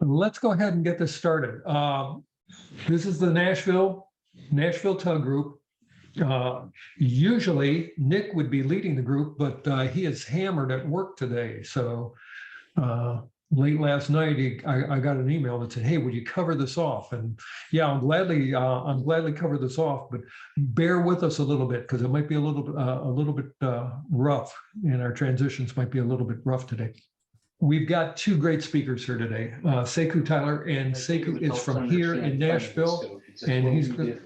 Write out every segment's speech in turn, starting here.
Let's go ahead and get this started. This is the Nashville Tug Group. Usually Nick would be leading the group, but he is hammered at work today. So late last night, I got an email that said, "Hey, would you cover this off?" And yeah, I'll gladly cover this off, but bear with us a little bit because it might be a little bit rough, and our transitions might be a little bit rough today. We've got two great speakers here today, Sekou Tyler, and Sekou is from here in Nashville, and he's good.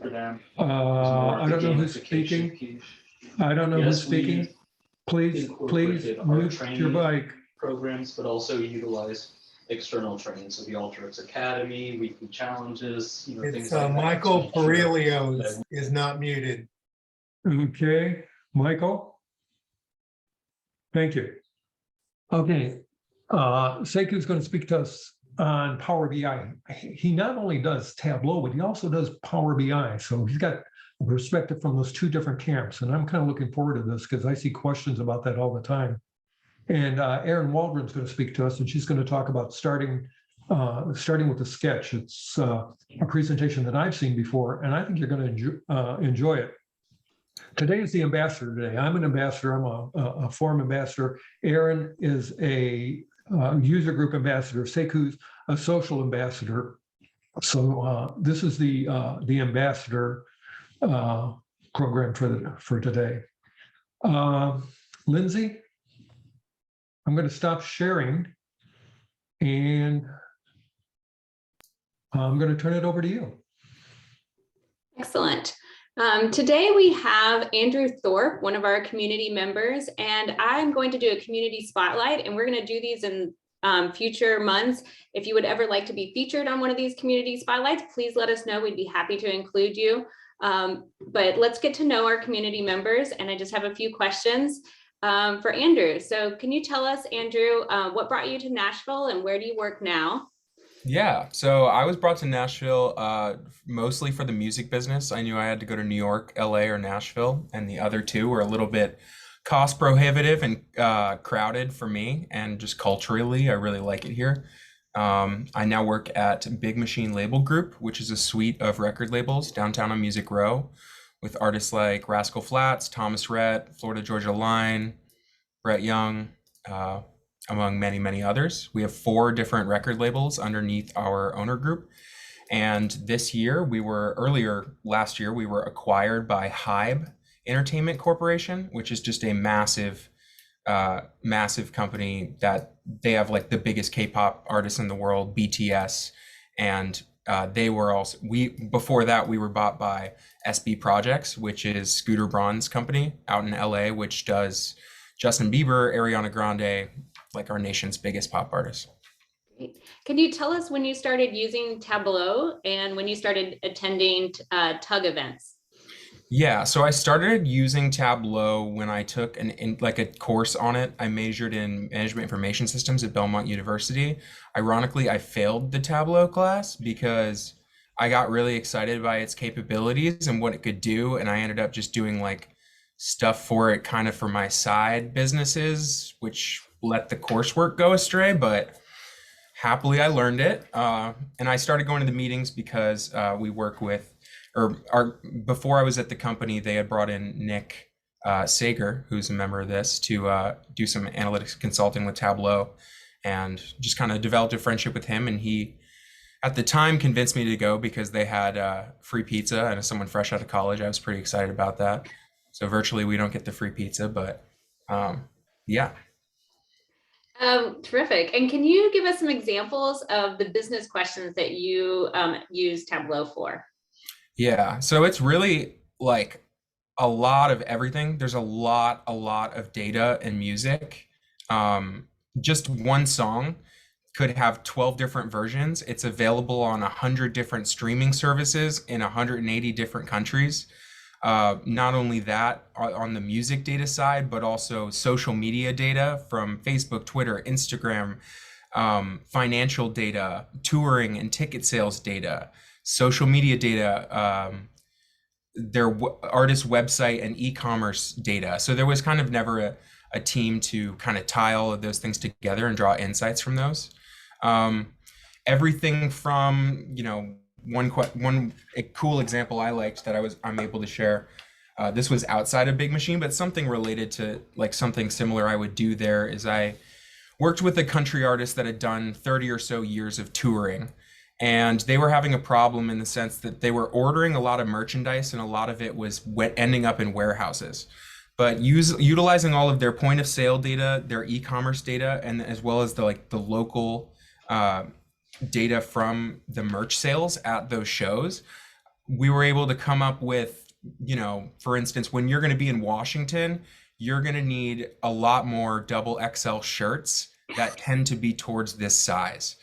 I don't know who's speaking. Please mute your mic. Programs, but also utilize external training. So the Alteryx Academy, weekly challenges, things like Michael Perilio is not muted. Okay, Michael. Thank you. Okay. Sekou is going to speak to us on Power BI. He not only does Tableau, but he also does Power BI. So he's got a perspective from those two different camps. And I'm kind of looking forward to this because I see questions about that all the time. And Erin Waldron's going to speak to us, and she's going to talk about starting with the sketch. It's a presentation that I've seen before, and I think you're going to enjoy it. Today is the ambassador day. I'm an ambassador. I'm a forum ambassador. Erin is a user group ambassador. Sekou's a social ambassador. So this is the ambassador program for today. Lindsay, I'm going to stop sharing, and I'm going to turn it over to you. Excellent. Today we have Andrew Thorpe, one of our community members, and I'm going to do a community spotlight, and we're going to do these in future months. If you would ever like to be featured on one of these community spotlights, please let us know. We'd be happy to include you. But let's get to know our community members, and I just have a few questions for Andrew. So can you tell us, Andrew, what brought you to Nashville and where do you work now? Yeah, so I was brought to Nashville mostly for the music business. I knew I had to go to New York, LA, or Nashville, and the other two were a little bit cost prohibitive and crowded for me, and just culturally, I really like it here. I now work at Big Machine Label Group, which is a suite of record labels downtown on Music Row with artists like Rascal Flatts, Thomas Rhett, Florida Georgia Line, Brett Young, among many, many others. We have 4 different record labels underneath our owner group. And last year, we were acquired by Hybe Entertainment Corporation, which is just a massive company that they have like the biggest K-pop artists in the world, BTS. And before that, we were bought by SB Projects, which is Scooter Braun's company out in LA, which does Justin Bieber, Ariana Grande, like our nation's biggest pop artists. Great. Can you tell us when you started using Tableau and when you started attending TUG events? Yeah, so I started using Tableau when I took a course on it. I majored in management information systems at Belmont University. Ironically, I failed the Tableau class because I got really excited by its capabilities and what it could do, and I ended up just doing like stuff for it kind of for my side businesses, which let the coursework go astray, but happily I learned it. And I started going to the meetings because we work with, before I was at the company, they had brought in Nick Sager, who's a member of this, to do some analytics consulting with Tableau, and just kind of developed a friendship with him. And he, at the time, convinced me to go because they had free pizza, and as someone fresh out of college, I was pretty excited about that. So virtually we don't get the free pizza, but yeah. Terrific. And can you give us some examples of the business questions that you use Tableau for? Yeah, so it's really like a lot of everything. There's a lot of data and music. Just one song could have 12 different versions. It's available on 100 different streaming services in 180 different countries. Not only that, on the music data side, but also social media data from Facebook, Twitter, Instagram, financial data, touring and ticket sales data, social media data, their artist website and e-commerce data. So there was kind of never a team to kind of tie all of those things together and draw insights from those. And everything from, one a cool example I liked that I'm able to share. This was outside of Big Machine, but something related to like something similar I would do there is I worked with a country artist that had done 30 or so years of touring. And they were having a problem in the sense that they were ordering a lot of merchandise and a lot of it was ending up in warehouses. But utilizing all of their point of sale data, their e-commerce data, and as well as the local data from the merch sales at those shows, we were able to come up with, for instance, when you're going to be in Washington, you're going to need a lot more double XL shirts that tend to be towards this size.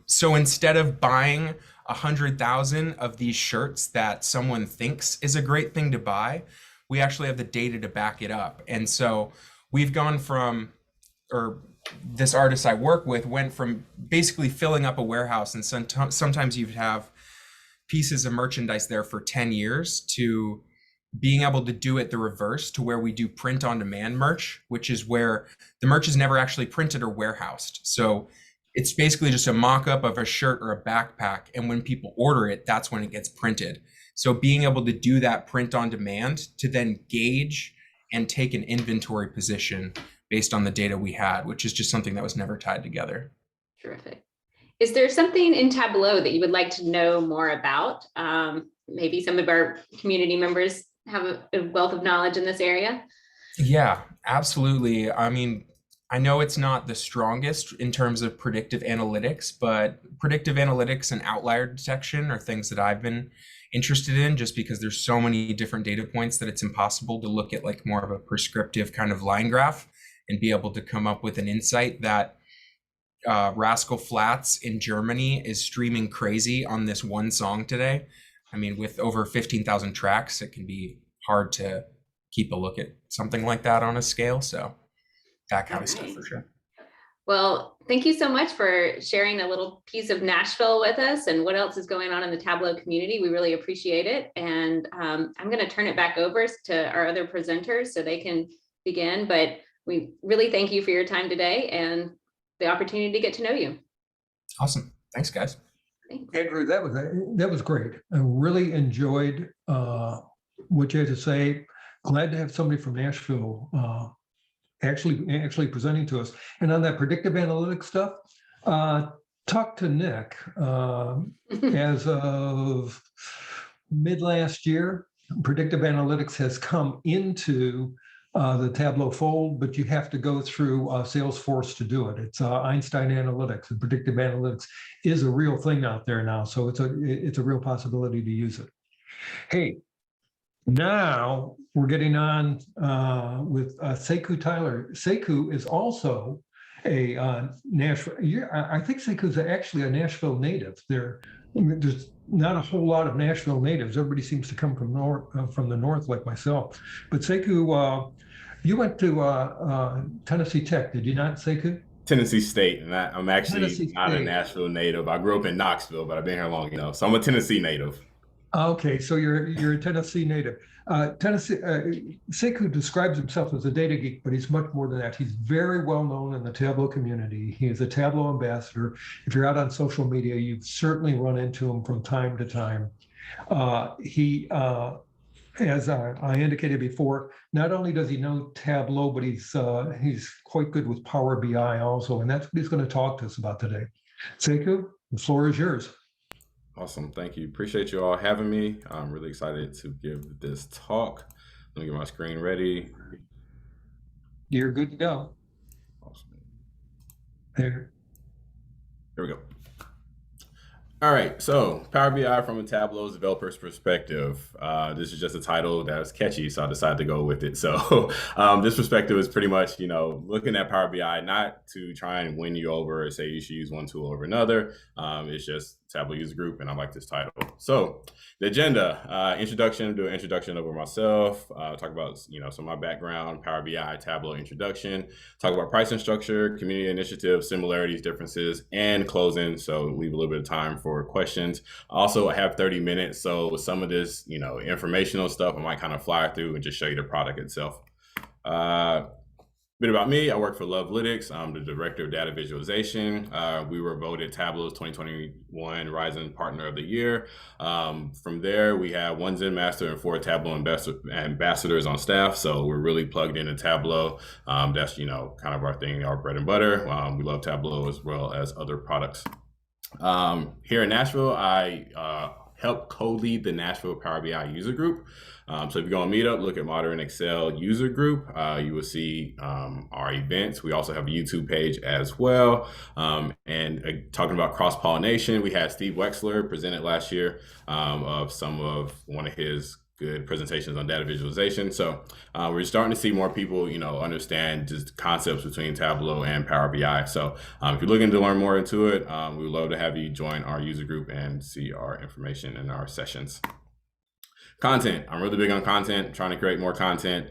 So instead of buying 100,000 of these shirts that someone thinks is a great thing to buy, we actually have the data to back it up. And so we've gone from, or this artist I work with went from basically filling up a warehouse, and sometimes you'd have pieces of merchandise there for 10 years, to being able to do it the reverse, to where we do print on demand merch, which is where the merch is never actually printed or warehoused. So it's basically just a mock-up of a shirt or a backpack, and when people order it, that's when it gets printed. So being able to do that print on demand to then gauge and take an inventory position based on the data we had, which is just something that was never tied together. Terrific. Is there something in Tableau that you would like to know more about? Maybe some of our community members have a wealth of knowledge in this area. Yeah, absolutely. I mean, I know it's not the strongest in terms of predictive analytics, but predictive analytics and outlier detection are things that I've been interested in, just because there's so many different data points that it's impossible to look at like more of a prescriptive kind of line graph and be able to come up with an insight that Rascal Flatts in Germany is streaming crazy on this one song today. I mean, with over 15,000 tracks, it can be hard to keep a look at something like that on a scale. So that kind of stuff for sure. Well, thank you so much for sharing a little piece of Nashville with us and what else is going on in the Tableau community. We really appreciate it. And I'm going to turn it back over to our other presenters so they can begin. But we really thank you for your time today and the opportunity to get to know you. Awesome. Thanks, guys. Thanks. Andrew, that was great. I really enjoyed what you had to say. Glad to have somebody from Nashville actually presenting to us. And on that predictive analytics stuff, talk to Nick. As of mid last year, predictive analytics has come into the Tableau fold, but you have to go through Salesforce to do it. It's Einstein Analytics, and predictive analytics is a real thing out there now. So it's a real possibility to use it. Hey, now we're getting on with Sekou Tyler. Sekou is also a Nashville. I think Sekou is actually a Nashville native. There's not a whole lot of Nashville natives. Everybody seems to come from the north, like myself. But Sekou, you went to Tennessee Tech, did you not, Sekou? Tennessee State, and I'm actually Tennessee not a State. Nashville native. I grew up in Knoxville, but I've been here long enough, so I'm a Tennessee native. Okay, so you're a Tennessee native. Sekou describes himself as a data geek, but he's much more than that. He's very well known in the Tableau community. He is a Tableau ambassador. If you're out on social media, you've certainly run into him from time to time. He, as I indicated before, not only does he know Tableau, but he's quite good with Power BI also, and that's what he's going to talk to us about today. Sekou, the floor is yours. Awesome, thank you. Appreciate you all having me. I'm really excited to give this talk. Let me get my screen ready. You're good to go. Awesome. There. Here we go. All right, so Power BI from a Tableau developer's perspective. This is just a title that's catchy, so I decided to go with it. So this perspective is pretty much, looking at Power BI, not to try and win you over or say you should use one tool over another. It's just Tableau user group, and I like this title. So the agenda, introduction, do an introduction over myself, talk about, some of my background, Power BI, Tableau introduction, talk about pricing structure, community initiatives, similarities, differences, and closing. So leave a little bit of time for questions. Also, I have 30 minutes. So with some of this, informational stuff, I might kind of fly through and just show you the product itself. Bit about me, I work for Lovelytics. I'm the Director of Data Visualization. We were voted Tableau's 2021 Rising Partner of the Year. From there, we have 1 Zen Master and 4 Tableau ambassadors on staff. So we're really plugged into Tableau. That's, kind of our thing, our bread and butter. We love Tableau as well as other products. Here in Nashville, I help co-lead the Nashville Power BI user group. So if you go on Meetup, look at Modern Excel user group, you will see our events. We also have a YouTube page as well. And talking about cross-pollination, we had Steve Wexler presented last year of one of his good presentations on data visualization. So we're starting to see more people, understand just concepts between Tableau and Power BI. So if you're looking to learn more into it, we would love to have you join our user group and see our information in our sessions. Content. I'm really big on content, trying to create more content.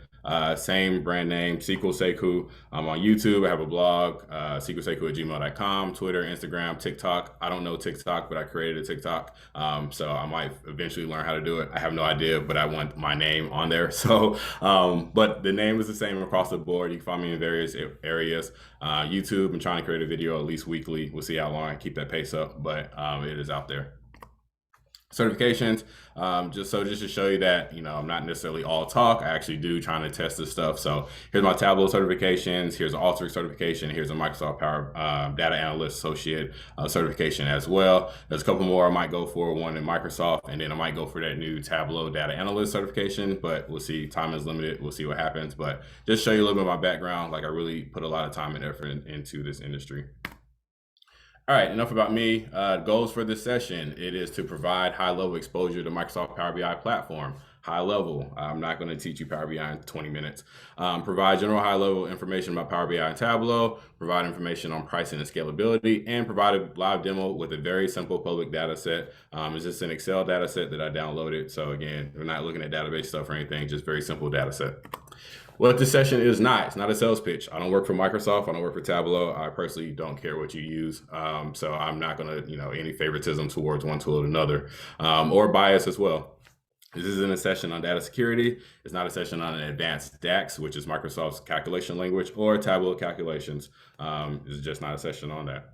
Same brand name, SQL Sekou. I'm on YouTube. I have a blog, SQLSekou@gmail.com, Twitter, Instagram, TikTok. I don't know TikTok, but I created a TikTok. So I might eventually learn how to do it. I have no idea, but I want my name on there. So, but the name is the same across the board. You can find me in various areas. YouTube, I'm trying to create a video at least weekly. We'll see how long I keep that pace up, but it is out there. Certifications, just to show you that, I'm not necessarily all talk. I actually do trying to test this stuff. So here's my Tableau certifications. Here's an Alteryx certification. Here's a Microsoft Power Data Analyst Associate certification as well. There's a couple more I might go for, one in Microsoft, and then I might go for that new Tableau Data Analyst certification, but we'll see. Time is limited. We'll see what happens. But just show you a little bit of my background. Like, I really put a lot of time and effort into this industry. All right, enough about me. Goals for this session, it is to provide high-level exposure to Microsoft Power BI platform. High level, I'm not going to teach you Power BI in 20 minutes. Provide general high-level information about Power BI and Tableau, provide information on pricing and scalability, and provide a live demo with a very simple public data set. It's just an Excel data set that I downloaded. So again, we're not looking at database stuff or anything, just very simple data set. What this session is not, it's not a sales pitch. I don't work for Microsoft. I don't work for Tableau. I personally don't care what you use. So I'm not going to, any favoritism towards one tool or another, or bias as well. This isn't a session on data security. It's not a session on an advanced DAX, which is Microsoft's calculation language, or Tableau calculations. It's just not a session on that.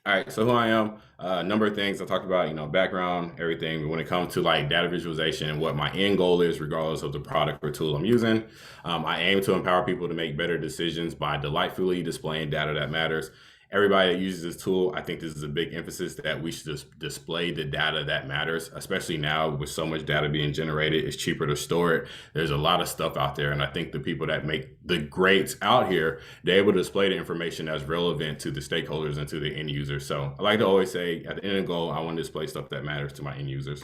All right, so who I am, a number of things I talked about, background, everything. But when it comes to like data visualization and what my end goal is, regardless of the product or tool I'm using, I aim to empower people to make better decisions by delightfully displaying data that matters. Everybody that uses this tool, I think this is a big emphasis that we should just display the data that matters, especially now with so much data being generated. It's cheaper to store it. There's a lot of stuff out there. And I think the people that make the grades out here, they're able to display the information that's relevant to the stakeholders and to the end users. So I like to always say at the end of the goal, I want to display stuff that matters to my end users.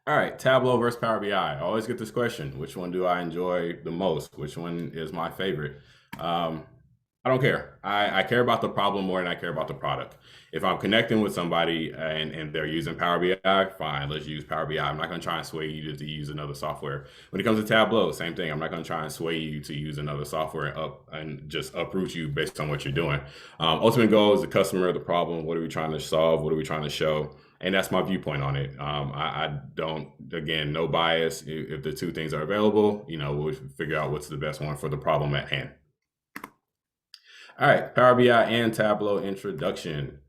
All right, Tableau versus Power BI. I always get this question, which one do I enjoy the most? Which one is my favorite? I don't care. I care about the problem more than I care about the product. If I'm connecting with somebody and they're using Power BI, fine, let's use Power BI. I'm not going to try and sway you to use another software. When it comes to Tableau, same thing. I'm not going to try and sway you to use another software and just uproot you based on what you're doing. Ultimate goal is the customer, the problem. What are we trying to solve? What are we trying to show? And that's my viewpoint on it. I don't, again, no bias. If the two things are available, we'll figure out what's the best one for the problem at hand. All right, Power BI and Tableau introduction.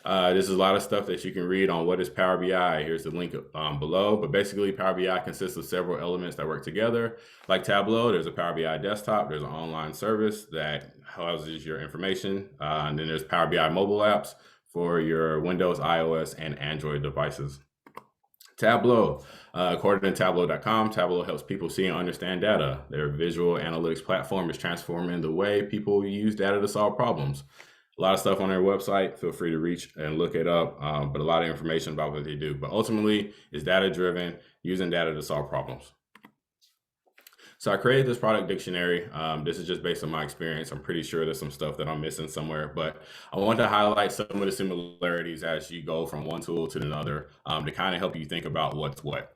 This is a lot of stuff that you can read on what is Power BI. Here's the link below. But basically, Power BI consists of several elements that work together. Like Tableau, there's a Power BI desktop. There's an online service that houses your information. And then there's Power BI mobile apps for your Windows, iOS, and Android devices. Tableau, according to Tableau.com, Tableau helps people see and understand data. Their visual analytics platform is transforming the way people use data to solve problems. A lot of stuff on their website. Feel free to reach and look it up, but a lot of information about what they do. But ultimately, it's data-driven, using data to solve problems. So I created this product dictionary. This is just based on my experience. I'm pretty sure there's some stuff that I'm missing somewhere, but I want to highlight some of the similarities as you go from one tool to another to kind of help you think about what's what.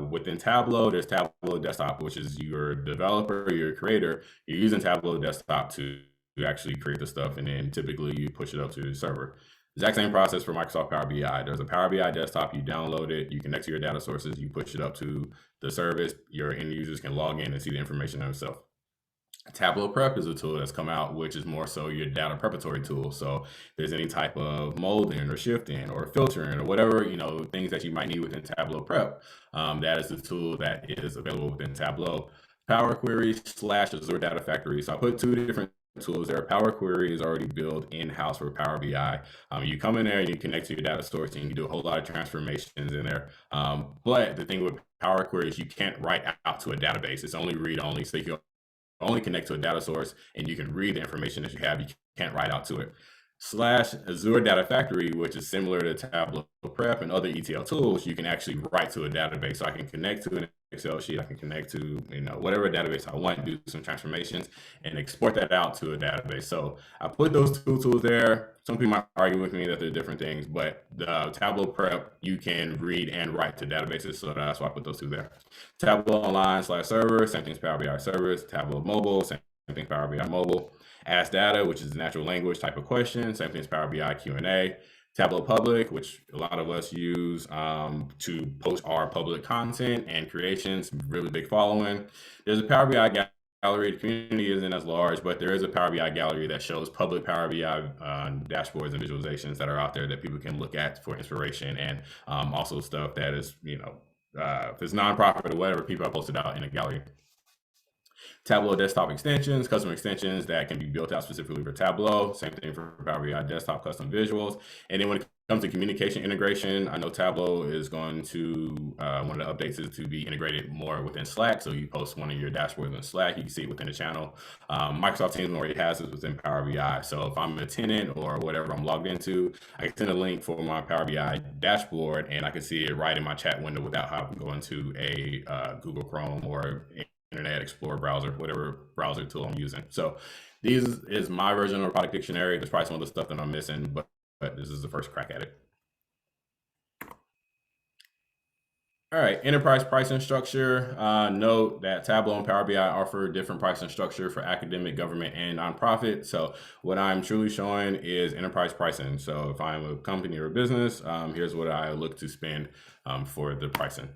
Within Tableau, there's Tableau Desktop, which is your developer, your creator. You're using Tableau Desktop to actually create the stuff, and then typically you push it up to the server. Exact same process for Microsoft Power BI. There's a Power BI desktop, you download it, you connect to your data sources, you push it up to the service, your end users can log in and see the information themselves. Tableau Prep is a tool that's come out, which is more so your data preparatory tool. So if there's any type of molding or shifting or filtering or whatever, things that you might need within Tableau Prep, that is the tool that is available within Tableau. Power Query / Azure Data Factory. So I put two different tools there. Power Query is already built in-house for Power BI. You come in there and you connect to your data source and you can do a whole lot of transformations in there. But the thing with Power Query is you can't write out to a database. It's only read-only. So you can only connect to a data source and you can read the information that you have. You can't write out to it. / Azure Data Factory, which is similar to Tableau Prep and other ETL tools, you can actually write to a database. So I can connect to an Excel sheet, I can connect to whatever database I want, do some transformations and export that out to a database. So I put those two tools there. Some people might argue with me that they're different things, but the Tableau Prep, you can read and write to databases. So that's why I put those two there. Tableau Online / Server, same thing as Power BI Servers. Tableau Mobile, same thing Power BI Mobile. Ask Data, which is natural language type of question, same thing as Power BI Q&A. Tableau Public, which a lot of us use to post our public content and creations, really big following. There's a Power BI gallery. The community isn't as large, but there is a Power BI gallery that shows public Power BI dashboards and visualizations that are out there that people can look at for inspiration, and also stuff that is, if it's nonprofit or whatever, people have posted out in a gallery. Tableau Desktop extensions, custom extensions that can be built out specifically for Tableau. Same thing for Power BI Desktop, custom visuals. And then when it comes to communication integration, I know Tableau is going to, one of the updates is to be integrated more within Slack. So you post one of your dashboards in Slack, you can see it within the channel. Microsoft Teams already has this within Power BI. So if I'm a tenant or whatever I'm logged into, I can send a link for my Power BI dashboard and I can see it right in my chat window without having to go into a Google Chrome or Internet Explorer browser, whatever browser tool I'm using. So this is my version of a product dictionary. There's probably some other stuff that I'm missing, but this is the first crack at it. All right, enterprise pricing structure. Note that Tableau and Power BI offer different pricing structure for academic, government, and nonprofit. So what I'm truly showing is enterprise pricing. So if I'm a company or a business, here's what I look to spend for the pricing.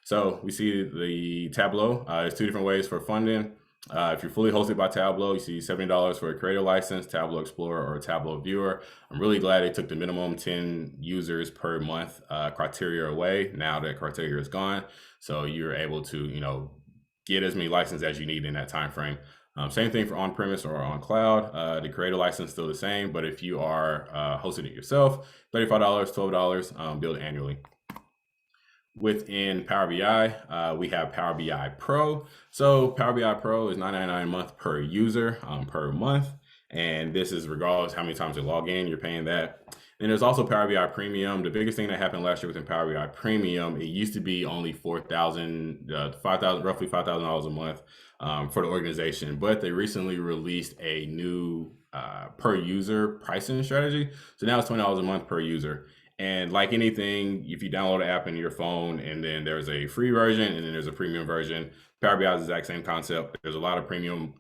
So we see the Tableau. There's two different ways for funding. If you're fully hosted by Tableau, you see $70 for a creator license, Tableau Explorer, or Tableau Viewer. I'm really glad they took the minimum 10 users per month criteria away. Now that criteria is gone, so you're able to get as many licenses as you need in that time frame. Same thing for on-premise or on cloud. The creator license is still the same, but if you are hosting it yourself, $35, $12, billed annually. Within Power BI, we have Power BI Pro. So Power BI Pro is $9.99 a month per user per month. And this is regardless how many times you log in, you're paying that. And there's also Power BI Premium. The biggest thing that happened last year within Power BI Premium, it used to be only roughly $5,000 a month for the organization. But they recently released a new per user pricing strategy. So now it's $20 a month per user. And like anything, if you download an app in your phone and then there's a free version and then there's a premium version, Power BI is the exact same concept. There's a lot of premium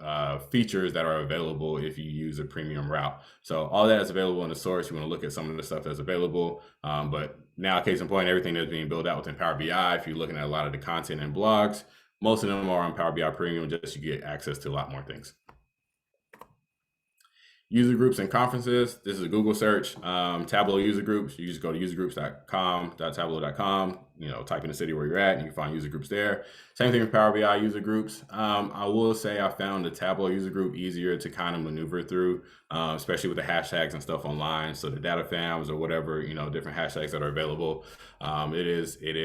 features that are available if you use a premium route. So all that is available in the source. You want to look at some of the stuff that's available. But now, case in point, everything that's being built out within Power BI, if you're looking at a lot of the content and blogs, most of them are on Power BI Premium just to get access to a lot more things. User groups and conferences. This is a Google search. Tableau user groups. You just go to usergroups.com.tableau.com. Type in the city where you're at, and you can find user groups there. Same thing with Power BI user groups. I will say I found the Tableau user group easier to kind of maneuver through, especially with the hashtags and stuff online. So the data fams or whatever, different hashtags that are available. It is a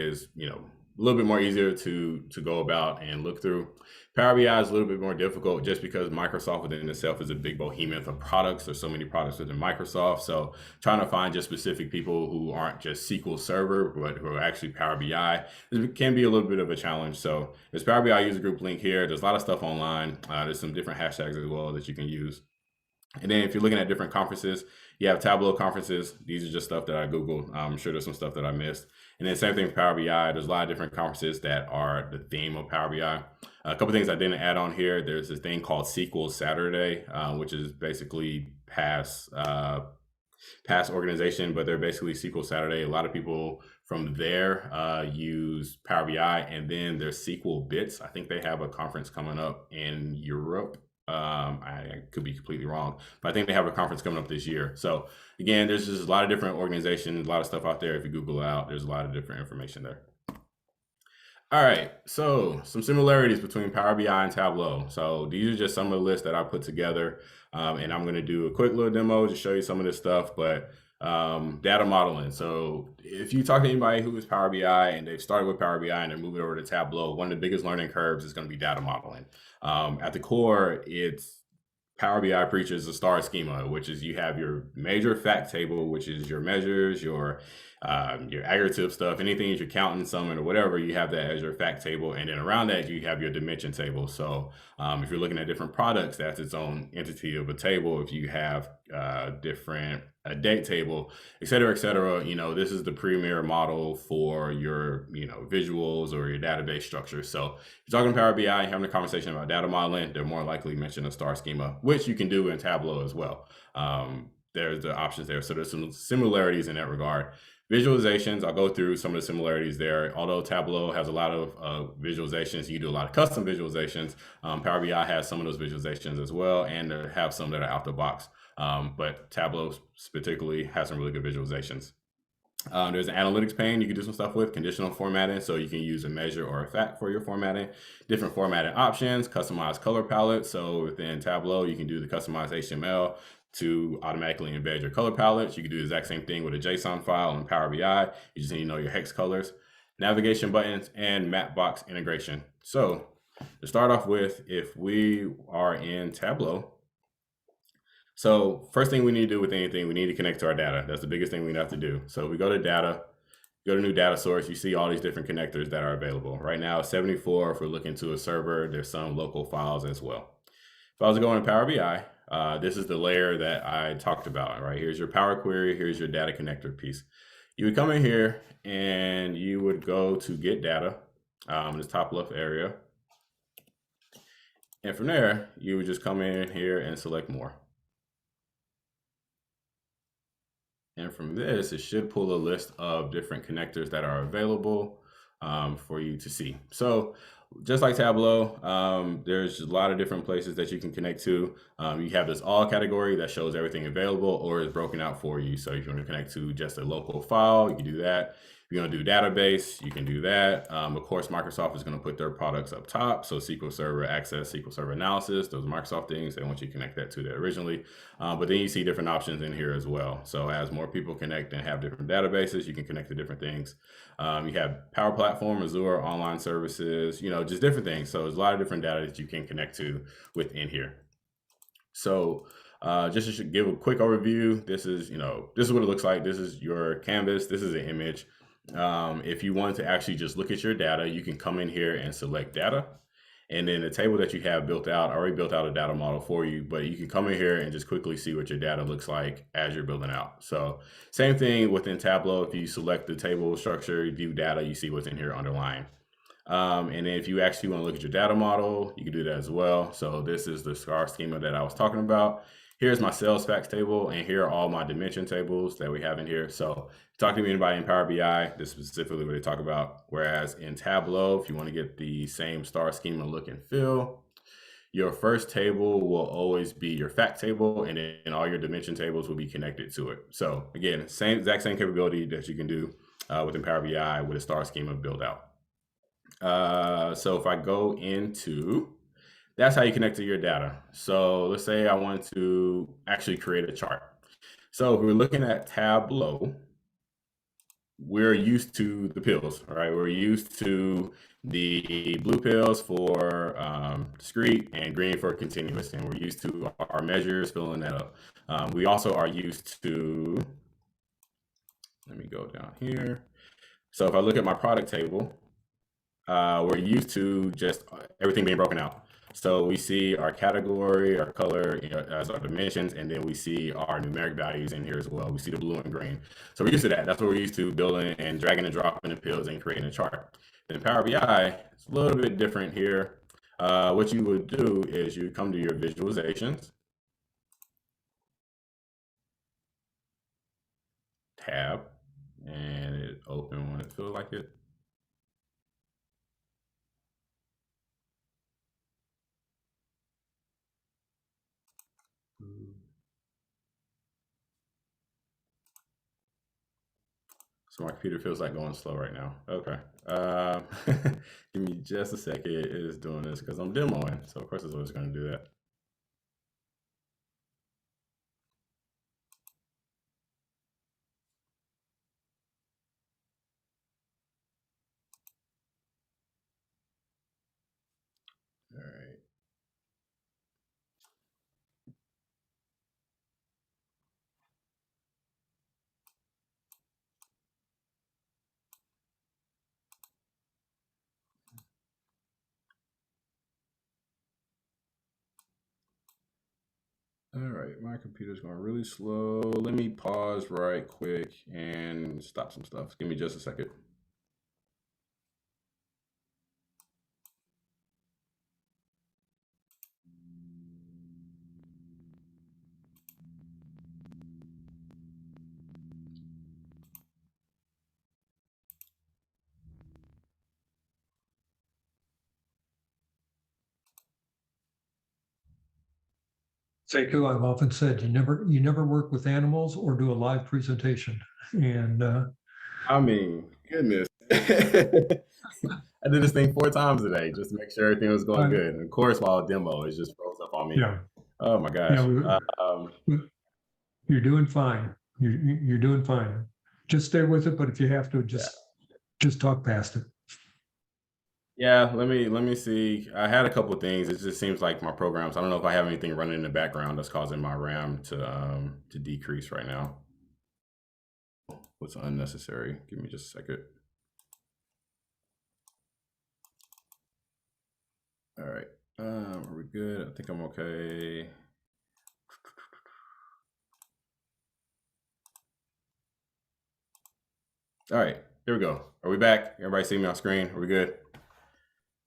little bit more easier to go about and look through. Power BI is a little bit more difficult just because Microsoft within itself is a big behemoth of products. There's so many products within Microsoft. So trying to find just specific people who aren't just SQL Server, but who are actually Power BI, it can be a little bit of a challenge. So there's Power BI user group link here. There's a lot of stuff online. There's some different hashtags as well that you can use. And then if you're looking at different conferences, you have Tableau conferences. These are just stuff that I Googled. I'm sure there's some stuff that I missed. And then same thing with Power BI. There's a lot of different conferences that are the theme of Power BI. A couple things I didn't add on here. There's this thing called SQL Saturday, which is basically past organization, but they're basically SQL Saturday. A lot of people from there use Power BI, and then there's SQL Bits. I think they have a conference coming up in Europe I could be completely wrong, but I think they have a conference coming up this year. So again, there's just a lot of different organizations, a lot of stuff out there. If you Google out, there's a lot of different information there. All right, so some similarities between Power BI and Tableau. So these are just some of the lists that I put together, and I'm going to do a quick little demo to show you some of this stuff. But data modeling. So if you talk to anybody who is Power BI and they've started with Power BI and they're moving over to Tableau, one of the biggest learning curves is going to be data modeling. At the core, it's Power BI preaches a star schema, which is you have your major fact table, which is your measures, your aggregate stuff, anything that you're counting, summing, or whatever, you have that as your fact table. And then around that, you have your dimension table. So if you're looking at different products, that's its own entity of a table. If you have different date table, et cetera, this is the premier model for your, visuals or your database structure. So if you're talking Power BI, having a conversation about data modeling, they're more likely to mention a star schema, which you can do in Tableau as well. There's the options there. So there's some similarities in that regard. Visualizations, I'll go through some of the similarities there. Although Tableau has a lot of visualizations, you do a lot of custom visualizations. Power BI has some of those visualizations as well, and they have some that are out the box. But Tableau particularly has some really good visualizations. There's an analytics pane you can do some stuff with, conditional formatting, so you can use a measure or a fact for your formatting, different formatting options, customized color palette. So within Tableau, you can do the customized HTML to automatically embed your color palettes. You can do the exact same thing with a JSON file in Power BI. You just need to know your hex colors, navigation buttons, and map box integration. So to start off with, if we are in Tableau, so first thing we need to do with anything, we need to connect to our data. That's the biggest thing we have to do. So we go to data, go to new data source, you see all these different connectors that are available. Right now, 74, if we're looking to a server, there's some local files as well. If I was going to Power BI, this is the layer that I talked about, right? Here's your Power Query, here's your data connector piece. You would come in here and you would go to get data in this top left area. And from there, you would just come in here and select more. And from this, it should pull a list of different connectors that are available for you to see. So just like Tableau, there's a lot of different places that you can connect to. You have this all category that shows everything available or is broken out for you. So if you want to connect to just a local file, you can do that. If you want to do database, you can do that. Of course, Microsoft is going to put their products up top. So SQL Server Access, SQL Server Analysis, those are Microsoft things. They want you to connect that to that originally. But then you see different options in here as well. So as more people connect and have different databases, you can connect to different things. You have Power Platform, Azure, online services, just different things. So there's a lot of different data that you can connect to within here. So just to give a quick overview, this is what it looks like. This is your canvas. This is an image. If you want to actually just look at your data, you can come in here and select data. And then the table that you have built out, I already built out a data model for you, but you can come in here and just quickly see what your data looks like as you're building out. So same thing within Tableau. If you select the table structure, view data, you see what's in here underlying. And then if you actually want to look at your data model, you can do that as well. So this is the star schema that I was talking about. Here's my sales facts table, and here are all my dimension tables that we have in here. So talking to anybody in Power BI, this is specifically what they talk about. Whereas in Tableau, if you want to get the same star schema look and feel, your first table will always be your fact table, and then all your dimension tables will be connected to it. So again, exact same capability that you can do within Power BI with a star schema build out. So if I go into, that's how you connect to your data. So let's say I want to actually create a chart. So if we're looking at Tableau, we're used to the pills, right? We're used to the blue pills for discrete and green for continuous, and we're used to our measures filling that up. We also are used to, let me go down here. So if I look at my product table, we're used to just everything being broken out. So we see our category, our color as our dimensions, and then we see our numeric values in here as well. We see the blue and green. So we're used to that. That's what we're used to, building and dragging and dropping the pills and creating a chart. In Power BI, it's a little bit different here. What you would do is you come to your visualizations tab, and it open when it feels like it. So my computer feels like going slow right now. Okay. Give me just a second. It is doing this because I'm demoing. So of course it's always going to do that. All right. All right, my computer's going really slow. Let me pause right quick and stop some stuff. Give me just a second. Sekou, I've often said, you never work with animals or do a live presentation. And I mean, goodness. I did this thing 4 times today just to make sure everything was going good. And of course, while I demo, it just froze up on me. yeah, Oh my gosh. you're doing fine. You're doing fine. Just stay with it, but if you have to, just talk past it. Yeah, let me see. I had a couple of things. It just seems like my programs, I don't know if I have anything running in the background that's causing my RAM to decrease right now. What's unnecessary? Give me just a second. All right. Are we good? I think I'm okay. All right, here we go. Are we back? Everybody see me on screen? Are we good?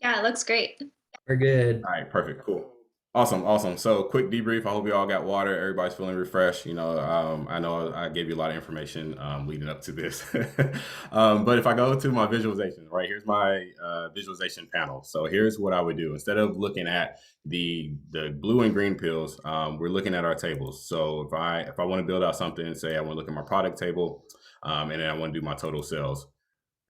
Yeah, it looks great. We're good. All right, perfect, cool. Awesome. So quick debrief. I hope you all got water. Everybody's feeling refreshed. You know, I know I gave you a lot of information leading up to this. But if I go to my visualization, right, here's my visualization panel. So here's what I would do. Instead of looking at the blue and green pills, we're looking at our tables. So if I want to build out something and say I want to look at my product table, and then I want to do my total sales.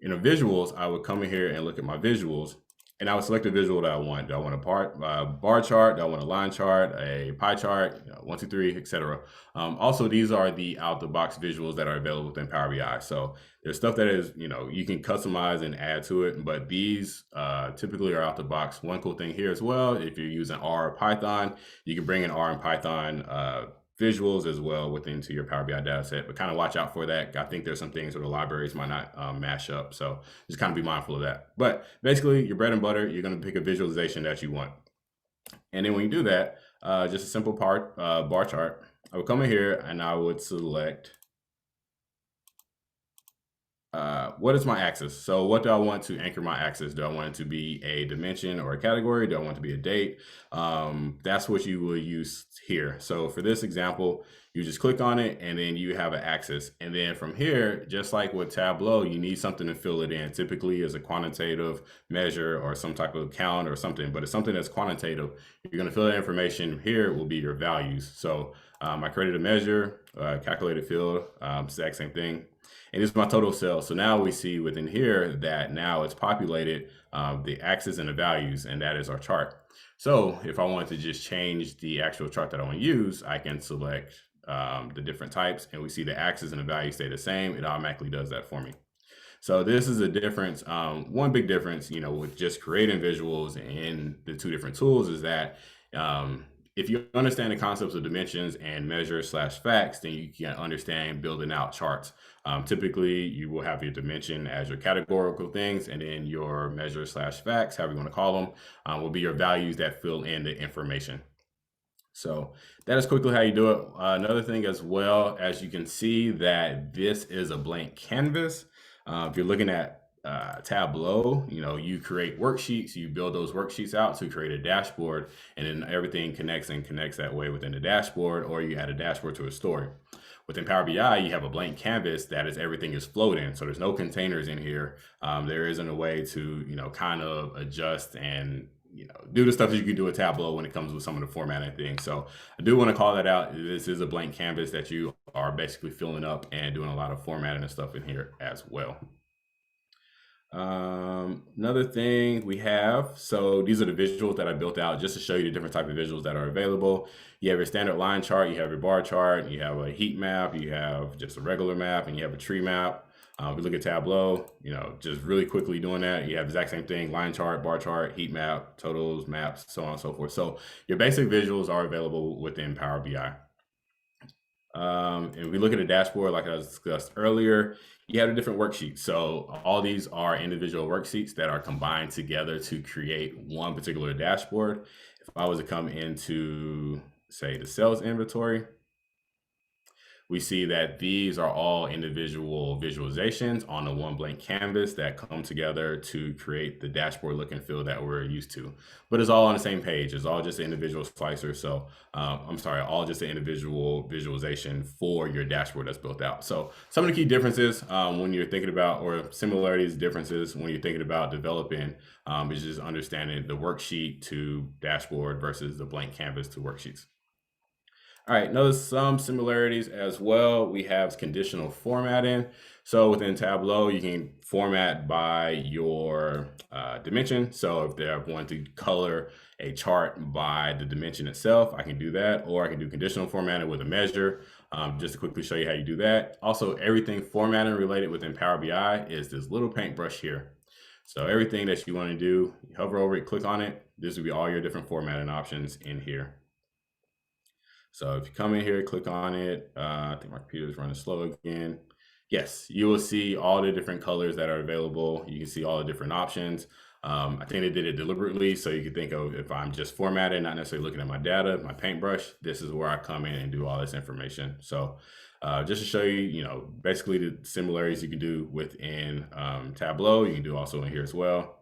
In the visuals, I would come in here and look at my visuals. And I would select a visual that I want. Do I want a bar chart? Do I want a line chart, a pie chart, 1, 2, 3, etc. Also, these are the out-the-box visuals that are available within Power BI. So there's stuff that is, you can customize and add to it, but these typically are out the box. One cool thing here as well, if you're using R or Python, you can bring in R and Python visuals as well into your Power BI data set, but kind of watch out for that. I think there's some things where the libraries might not mash up. So just kind of be mindful of that. But basically your bread and butter, you're going to pick a visualization that you want. And then when you do that, just a simple bar chart, I would come in here and I would select what is my axis? So what do I want to anchor my axis? Do I want it to be a dimension or a category? Do I want it to be a date? That's what you will use here. So for this example, you just click on it and then you have an axis. And then from here, just like with Tableau, you need something to fill it in. Typically as a quantitative measure or some type of count or something, but it's something that's quantitative. You're going to fill that information. Here will be your values. So I created a measure, calculated field, exact same thing. And this is my total sales. So now we see within here that now it's populated the axis and the values, and that is our chart. So if I want to just change the actual chart that I want to use, I can select the different types, and we see the axis and the value stay the same. It automatically does that for me. So this is a difference. One big difference, with just creating visuals in the 2 different tools is that if you understand the concepts of dimensions and measure/facts, then you can understand building out charts. Typically, you will have your dimension as your categorical things, and then your measure/facts, however you want to call them, will be your values that fill in the information. So that is quickly how you do it. Another thing as well, as you can see that this is a blank canvas. If you're looking at Tableau, you create worksheets, you build those worksheets out to create a dashboard, and then everything connects that way within the dashboard, or you add a dashboard to a story. Within Power BI, you have a blank canvas that is everything is floating. So there's no containers in here. There isn't a way to, kind of adjust and do the stuff that you can do with Tableau when it comes with some of the formatting things. So I do want to call that out. This is a blank canvas that you are basically filling up and doing a lot of formatting and stuff in here as well. Another thing we have, so these are the visuals that I built out just to show you the different type of visuals that are available. You have your standard line chart, you have your bar chart, you have a heat map, you have just a regular map, and you have a tree map. We look at Tableau, just really quickly doing that. You have the exact same thing: line chart, bar chart, heat map, totals, maps, so on and so forth. So your basic visuals are available within Power BI. And we look at a dashboard, like I discussed earlier, you have the different worksheets. So all these are individual worksheets that are combined together to create one particular dashboard. If I was to come into, say, the sales inventory, we see that these are all individual visualizations on the one blank canvas that come together to create the dashboard look and feel that we're used to. But it's all on the same page. It's all just an individual slicer. So all just an individual visualization for your dashboard that's built out. So some of the key differences when you're thinking about, or similarities, differences when you're thinking about developing is just understanding the worksheet to dashboard versus the blank canvas to worksheets. All right, notice some similarities as well. We have conditional formatting. So within Tableau, you can format by your dimension. So if I want to color a chart by the dimension itself, I can do that, or I can do conditional formatting with a measure. Just to quickly show you how you do that. Also, everything formatting related within Power BI is this little paintbrush here. So everything that you want to do, you hover over it, click on it. This will be all your different formatting options in here. So if you come in here, click on it, I think my computer is running slow again. Yes, you will see all the different colors that are available. You can see all the different options. I think they did it deliberately, so you can think of, if I'm just formatting, not necessarily looking at my data, my paintbrush, this is where I come in and do all this information. So just to show you, basically the similarities you can do within Tableau, you can do also in here as well.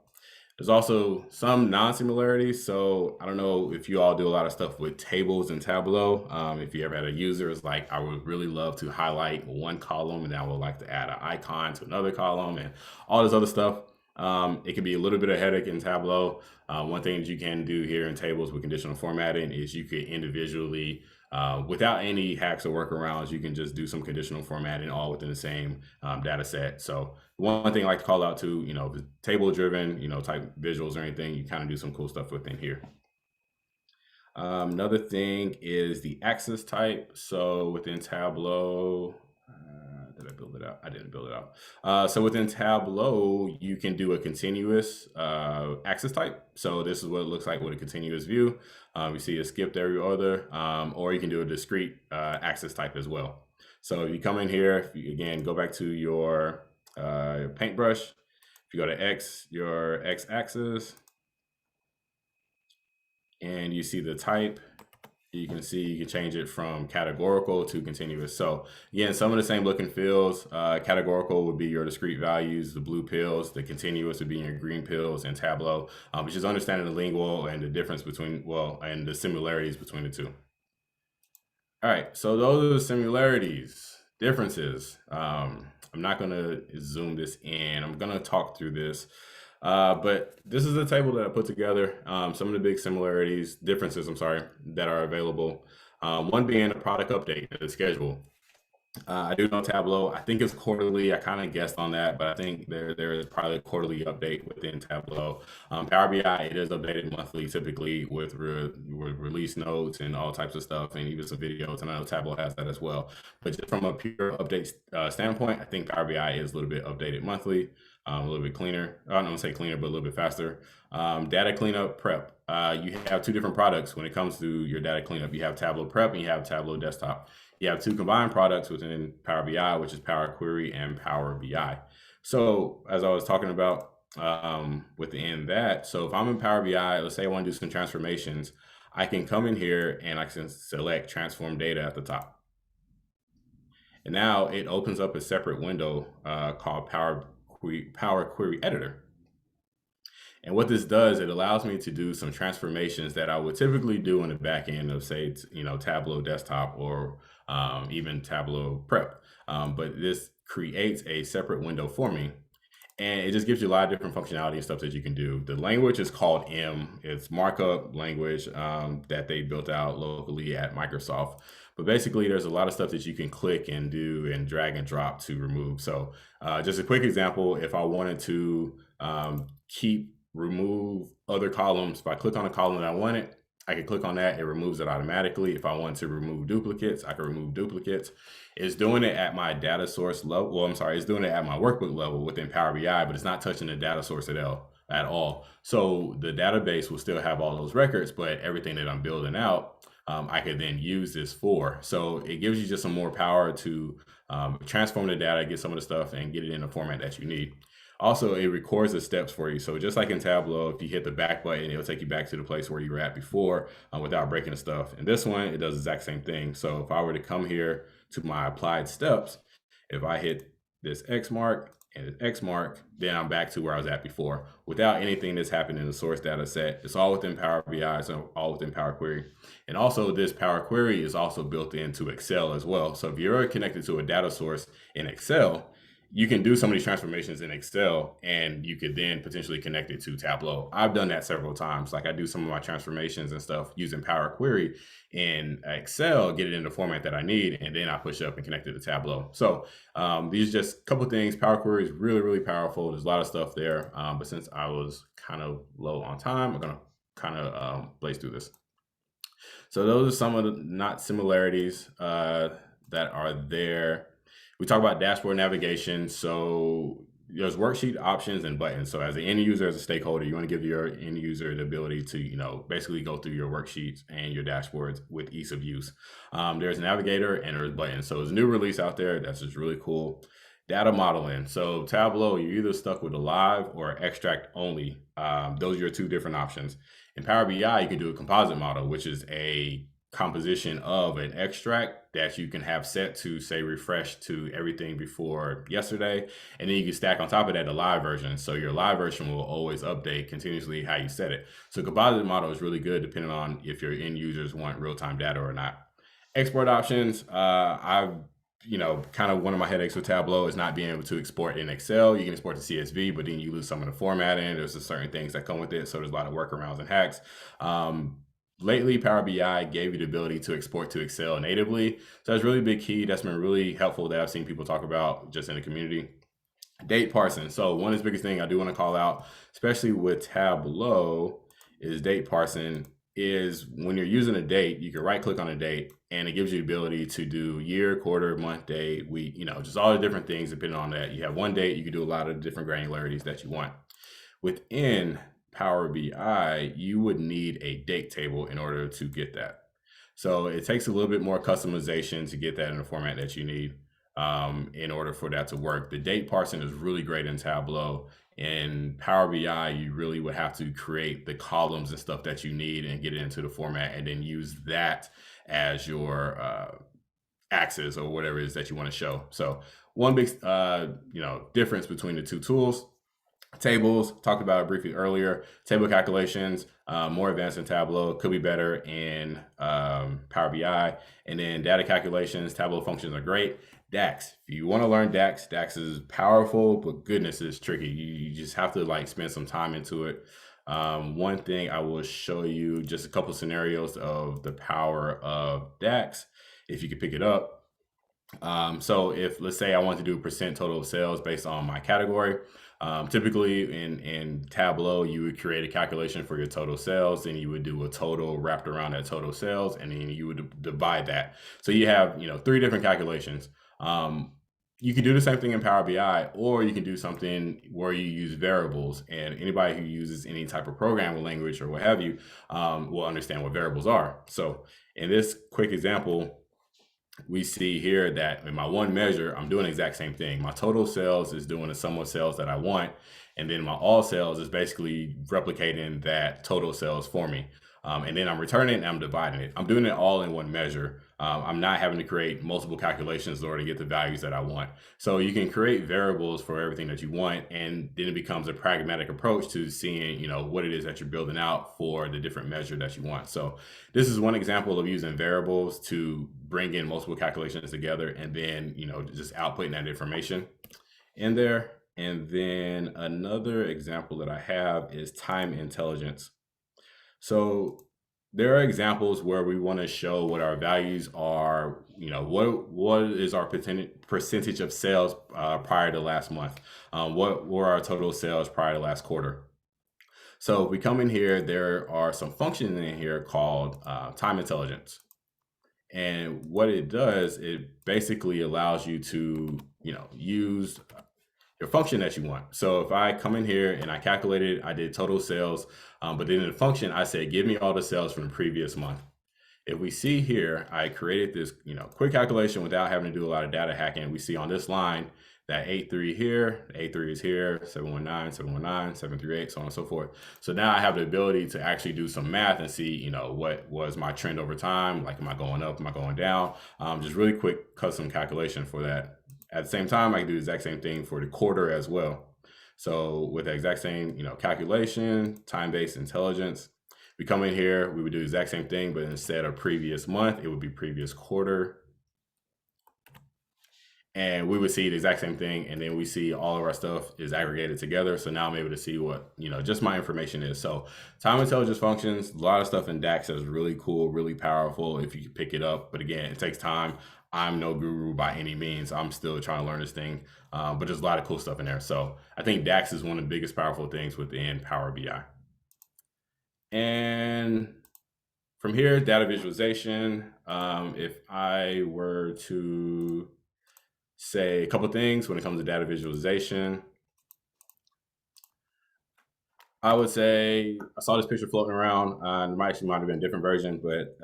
There's also some non-similarities. So I don't know if you all do a lot of stuff with tables in Tableau. If you ever had a user is like, I would really love to highlight one column and I would like to add an icon to another column and all this other stuff. It can be a little bit of headache in Tableau. One thing that you can do here in tables with conditional formatting is you could individually, without any hacks or workarounds, you can just do some conditional formatting all within the same data set. So one thing I like to call out to, if it's table driven, type visuals or anything, you kind of do some cool stuff within here. Another thing is the axis type. So within Tableau, did I build it out? I didn't build it out. So within Tableau, you can do a continuous axis type. So this is what it looks like with a continuous view. You see it skipped every other, or you can do a discrete axis type as well. So if you come in here, if you, again, go back to your paintbrush, if you go to X, your X axis, and you see the type, you can see you can change it from categorical to continuous. So again, some of the same look and feels. Categorical would be your discrete values, the blue pills. The continuous would be your green pills in Tableau, which is understanding the lingual and the difference between, and the similarities between the two. All right, so those are the similarities, differences. I'm not gonna zoom this in. I'm gonna talk through this. But this is a table that I put together. Some of the big differences, that are available. One being a product update, the schedule. I do know Tableau, I think it's quarterly. I kind of guessed on that, but I think there is probably a quarterly update within Tableau. Power BI, it is updated monthly, typically with release notes and all types of stuff, and even some videos. And I know Tableau has that as well. But just from a pure update standpoint, I think Power BI is a little bit updated monthly. A little bit cleaner. I don't want to say cleaner, but a little bit faster. Data cleanup prep. You have two different products when it comes to your data cleanup. You have Tableau Prep and you have Tableau Desktop. You have two combined products within Power BI, which is Power Query and Power BI. So as I was talking about within that, so if I'm in Power BI, let's say I want to do some transformations, I can come in here and I can select transform data at the top. And now it opens up a separate window called Power Query Editor. And what this does, it allows me to do some transformations that I would typically do in the back end of, say, Tableau Desktop or even Tableau Prep. But this creates a separate window for me. And it just gives you a lot of different functionality and stuff that you can do. The language is called M. It's markup language that they built out locally at Microsoft. But basically, there's a lot of stuff that you can click and do and drag and drop to remove. So just a quick example, if I wanted to remove other columns, if I click on a column that I wanted, I can click on that, it removes it automatically. If I want to remove duplicates, I can remove duplicates. It's doing it at my data source level. Well, I'm sorry, it's doing it at my workbook level within Power BI, but it's not touching the data source at all. So the database will still have all those records, but everything that I'm building out, I could then use this for. So it gives you just some more power to transform the data, get some of the stuff and get it in the format that you need. Also, it records the steps for you. So just like in Tableau, if you hit the back button, it'll take you back to the place where you were at before without breaking the stuff. In this one, it does the exact same thing. So if I were to come here to my applied steps, if I hit this X mark and this X mark, then I'm back to where I was at before without anything that's happened in the source data set. It's all within Power BI, so all within Power Query. And also this Power Query is also built into Excel as well. So if you're connected to a data source in Excel, you can do some of these transformations in Excel and you could then potentially connect it to Tableau. I've done that several times. Like I do some of my transformations and stuff using Power Query in Excel, get it in the format that I need, and then I push up and connect it to Tableau. So these are just a couple of things. Power Query is really, really powerful. There's a lot of stuff there. But since I was kind of low on time, I'm gonna kind of blaze through this. So those are some of the similarities that are there. We talk about dashboard navigation. So there's worksheet options and buttons. So as an end user, as a stakeholder, you want to give your end user the ability to, basically go through your worksheets and your dashboards with ease of use. There's a navigator and there's buttons. So there's a new release out there that's just really cool. Data modeling. So Tableau, you're either stuck with a live or extract only. Those are your two different options. In Power BI, you can do a composite model, which is a composition of an extract that you can have set to say refresh to everything before yesterday, and then you can stack on top of that the live version. So your live version will always update continuously how you set it. So composite model is really good depending on if your end users want real-time data or not. Export options, kind of one of my headaches with Tableau is not being able to export in Excel. You can export to CSV, but then you lose some of the formatting. There's just certain things that come with it. So there's a lot of workarounds and hacks. Lately, Power BI gave you the ability to export to Excel natively. So that's really a big key. That's been really helpful that I've seen people talk about just in the community. Date parsing. So one of the biggest thing I do want to call out, especially with Tableau, is date parsing. Is when you're using a date, you can right click on a date and it gives you the ability to do year, quarter, month, day, week, just all the different things depending on that. You have one date, you can do a lot of different granularities that you want. Within Power BI, you would need a date table in order to get that. So it takes a little bit more customization to get that in the format that you need in order for that to work. The date parsing is really great in Tableau. In Power BI, you really would have to create the columns and stuff that you need and get it into the format and then use that as your axis or whatever it is that you want to show. So one big difference between the two tools. Tables, talked about it briefly earlier. Table calculations, more advanced in Tableau, could be better in Power BI. And then data calculations, Tableau functions are great. DAX, if you want to learn DAX, DAX is powerful, but goodness, it's tricky. You just have to spend some time into it. One thing I will show you, just a couple scenarios of the power of DAX, if you could pick it up. So if, let's say I want to do a percent total of sales based on my category, typically in Tableau, you would create a calculation for your total sales, then you would do a total wrapped around that total sales, and then you would divide that. So you have, 3 different calculations. You can do the same thing in Power BI, or you can do something where you use variables, and anybody who uses any type of programming language or what have you will understand what variables are. So in this quick example, we see here that in my one measure, I'm doing the exact same thing. My total sales is doing the sum of sales that I want. And then my all sales is basically replicating that total sales for me. And then I'm returning it and I'm dividing it. I'm doing it all in one measure. I'm not having to create multiple calculations in order to get the values that I want. So you can create variables for everything that you want, and then it becomes a pragmatic approach to seeing, what it is that you're building out for the different measure that you want. So this is one example of using variables to bring in multiple calculations together and then, just outputting that information in there. And then another example that I have is time intelligence. So there are examples where we want to show what our values are, what is our percentage of sales prior to last month? What were our total sales prior to last quarter? So if we come in here, there are some functions in here called time intelligence. And what it does, it basically allows you to, use your function that you want. So if I come in here and I calculated, I did total sales, but then in the function, I said, give me all the sales from the previous month. If we see here, I created this, quick calculation without having to do a lot of data hacking. We see on this line that 83 here, 83 is here, 719, 719, 738, so on and so forth. So now I have the ability to actually do some math and see, what was my trend over time? Like, am I going up? Am I going down? Just really quick custom calculation for that. At the same time, I can do the exact same thing for the quarter as well. So with the exact same, calculation, time-based intelligence, we come in here, we would do the exact same thing, but instead of previous month, it would be previous quarter. And we would see the exact same thing. And then we see all of our stuff is aggregated together. So now I'm able to see what, just my information is. So time intelligence functions, a lot of stuff in DAX that's really cool, really powerful if you can pick it up. But again, it takes time. I'm no guru by any means. I'm still trying to learn this thing, but there's a lot of cool stuff in there. So I think DAX is one of the biggest powerful things within Power BI. And from here, data visualization. If I were to say a couple things when it comes to data visualization, I would say I saw this picture floating around, and it might have been a different version, but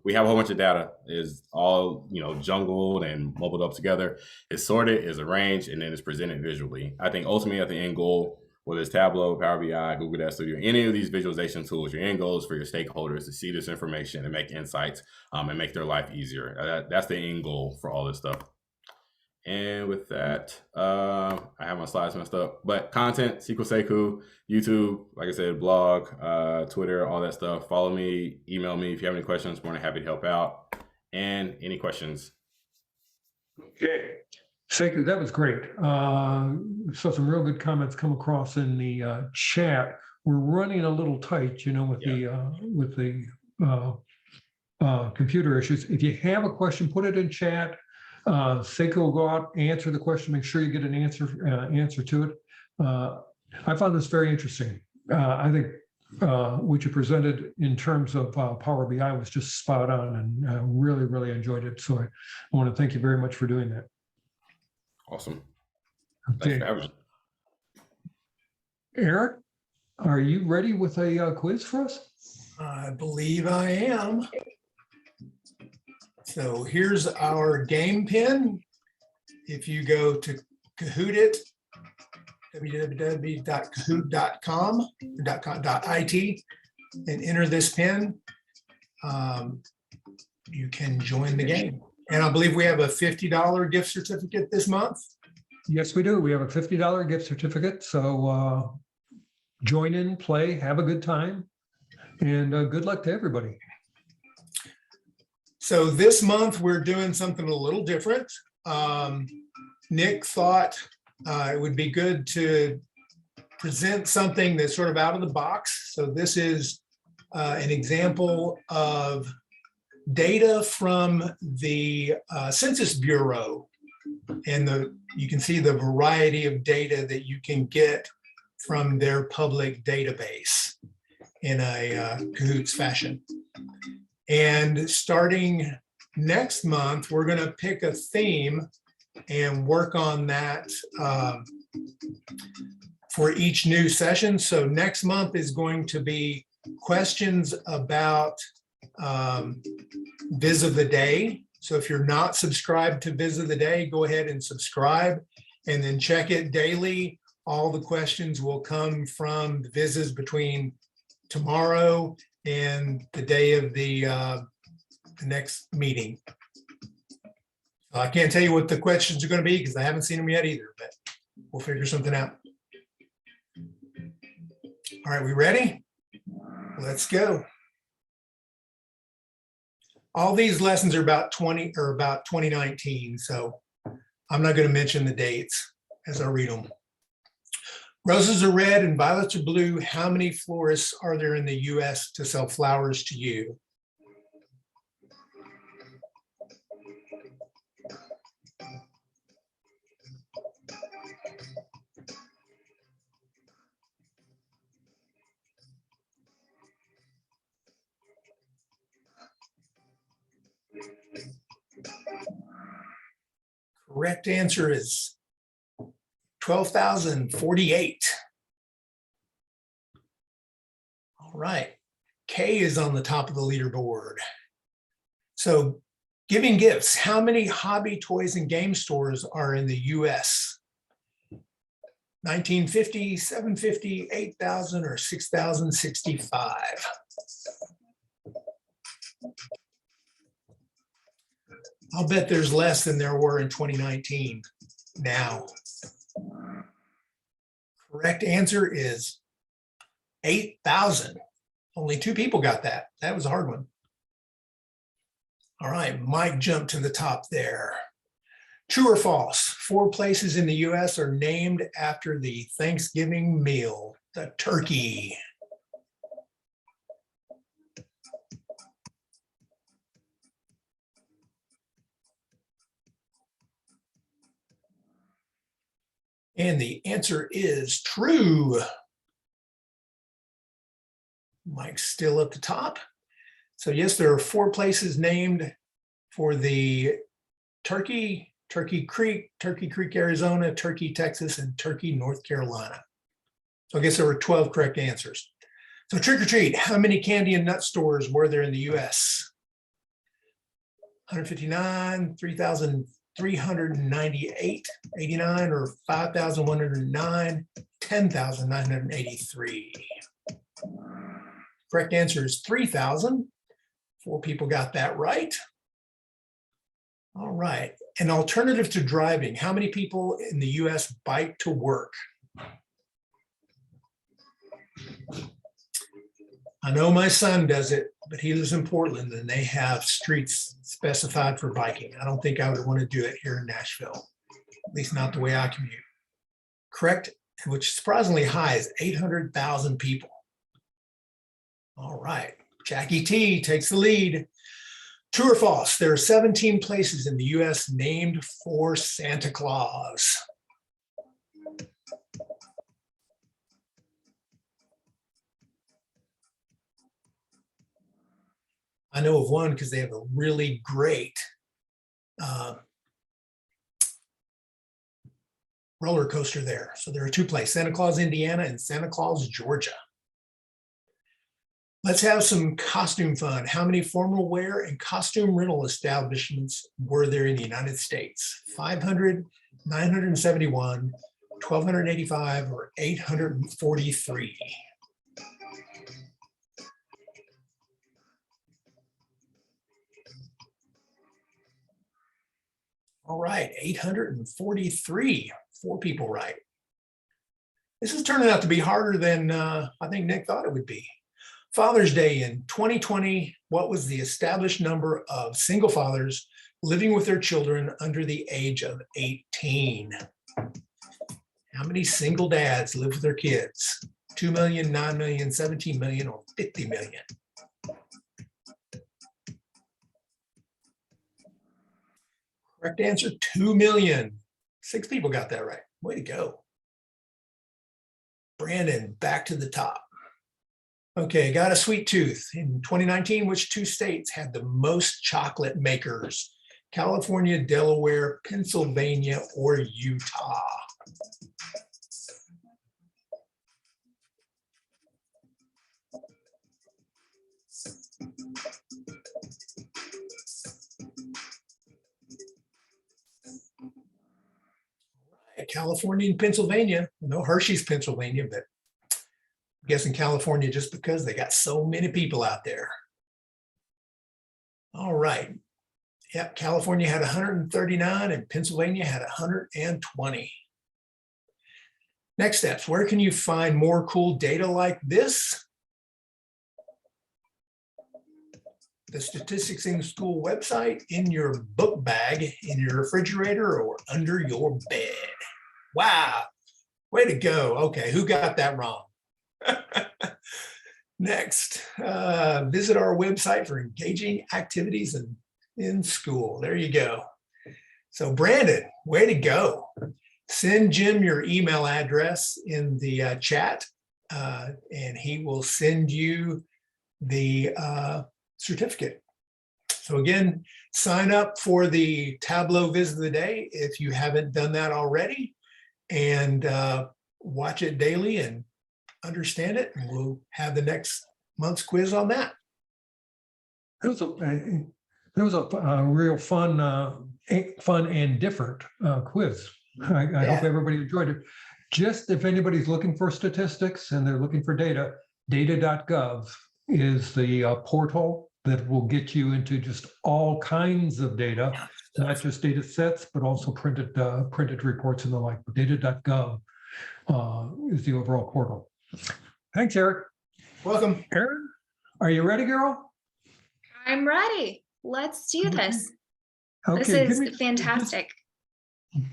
we have a whole bunch of data. It's all jungled and mobile up together. It's sorted, it's arranged, and then it's presented visually. I think ultimately at the end goal, whether it's Tableau, Power BI, Google Data Studio, any of these visualization tools, your end goal is for your stakeholders to see this information and make insights and make their life easier. That's the end goal for all this stuff. And with that, I have my slides messed up, but content, SQL Seku, YouTube, like I said, blog, Twitter, all that stuff. Follow me, email me if you have any questions. More than happy to help out. And any questions? Okay. Seku, that was great. Saw some real good comments come across in the chat. We're running a little tight, with the computer issues. If you have a question, put it in chat. Seiko will go out, answer the question, make sure you get an answer to it. I found this very interesting. I think what you presented in terms of Power BI was just spot on, and really, really enjoyed it. So I want to thank you very much for doing that. Awesome. Okay. Thanks for having me. Eric, are you ready with a quiz for us? I believe I am. So here's our game pin. If you go to Kahoot it, www.kahoot.com.it, and enter this pin, you can join the game. And I believe we have a $50 gift certificate this month. Yes, we do. We have a $50 gift certificate. So join in, play, have a good time, and good luck to everybody. So this month we're doing something a little different. Nick thought it would be good to present something that's sort of out of the box. So this is an example of data from the Census Bureau. And you can see the variety of data that you can get from their public database in a Kahoots fashion. And starting next month, we're going to pick a theme and work on that for each new session. So next month is going to be questions about Viz of the Day. So if you're not subscribed to Viz of the Day, go ahead and subscribe and then check it daily. All the questions will come from the Vizes between tomorrow and the day of the next meeting. I can't tell you what the questions are going to be because I haven't seen them yet either, but we'll figure something out. All right, we ready? Let's go. All these lessons are about 2019, so I'm not going to mention the dates as I read them. Roses are red and violets are blue. How many florists are there in the US to sell flowers to you? Correct answer is 12,048. All right. K is on the top of the leaderboard. So giving gifts, how many hobby toys and game stores are in the US? 1950, 750, 8,000, or 6,065? I'll bet there's less than there were in 2019 now. Correct answer is 8,000. Only 2 people got that. That was a hard one. All right, Mike jumped to the top there. True or false? 4 places in the US are named after the Thanksgiving meal, the turkey. And the answer is true. Mike's still at the top. So yes, there are 4 places named for the turkey: Turkey Creek, Arizona, Turkey, Texas, and Turkey, North Carolina. So I guess there were 12 correct answers. So trick or treat, how many candy and nut stores were there in the US? 159, 3,398, 89, or 5,109, 10,983. Correct answer is 3,000. 4 people got that right. All right. An alternative to driving. How many people in the US bike to work? I know my son does it, but he lives in Portland and they have streets specified for biking. I don't think I would want to do it here in Nashville, at least not the way I commute. Correct, which is surprisingly high, is 800,000 people. All right, Jackie T takes the lead. True or false? There are 17 places in the US named for Santa Claus. I know of one because they have a really great roller coaster there. So there are 2 places, Santa Claus, Indiana, and Santa Claus, Georgia. Let's have some costume fun. How many formal wear and costume rental establishments were there in the United States? 500, 971, 1,285, or 843? All right, 843, 4 people right. This is turning out to be harder than I think Nick thought it would be. Father's Day in 2020, what was the established number of single fathers living with their children under the age of 18? How many single dads live with their kids? 2 million, 9 million, 17 million, or 50 million? Correct answer, 2 million. 6 people got that right. Way to go. Brandon, back to the top. Okay, got a sweet tooth. In 2019, which 2 states had the most chocolate makers? California, Delaware, Pennsylvania, or Utah? California and Pennsylvania. No, Hershey's, Pennsylvania, but I'm guessing California just because they got so many people out there. All right. Yep, California had 139 and Pennsylvania had 120. Next steps, where can you find more cool data like this? The Statistics in School website, in your book bag, in your refrigerator, or under your bed. Wow, Way to go. Okay, who got that wrong? Next, visit our website for engaging activities in school. There you go. So Brandon, way to go. Send Jim your email address in the chat, and he will send you the certificate. So again, sign up for the Tableau Visit of the Day if you haven't done that already, and watch it daily and understand it. And we'll have the next month's quiz on that. It was a real fun and different quiz. I hope everybody enjoyed it. Just if anybody's looking for statistics and they're looking for data, data.gov is the portal that will get you into just all kinds of data, not just data sets, but also printed reports and the like. Data.gov is the overall portal. Thanks, Eric. Welcome. Erin, are you ready, girl? I'm ready. Let's do this. This Okay, is fantastic.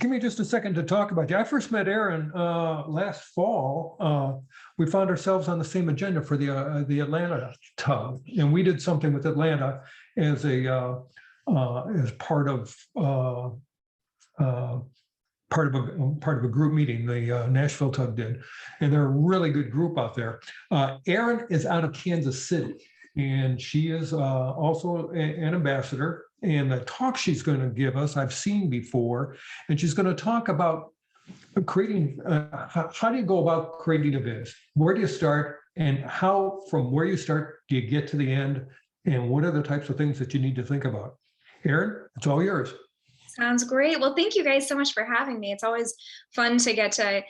Give me just a second to talk about you. I first met Erin last fall. We found ourselves on the same agenda for the Atlanta Tub, and we did something with Atlanta as a as part of a group meeting. The Nashville Tub did, and they're a really good group out there. Erin is out of Kansas City, and she is also an ambassador. And the talk she's going to give us, I've seen before, and she's going to talk about creating, how do you go about creating a viz? Where do you start, and how, from where you start, do you get to the end? And what are the types of things that you need to think about? Erin, it's all yours. Sounds great. Well, thank you guys so much for having me. It's always fun to get to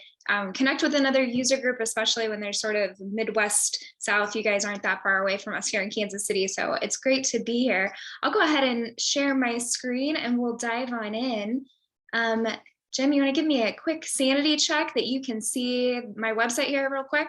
connect with another user group, especially when they're sort of Midwest South. You guys aren't that far away from us here in Kansas City, so it's great to be here. I'll go ahead and share my screen and we'll dive on in. Jim, you want to give me a quick sanity check that you can see my website here real quick?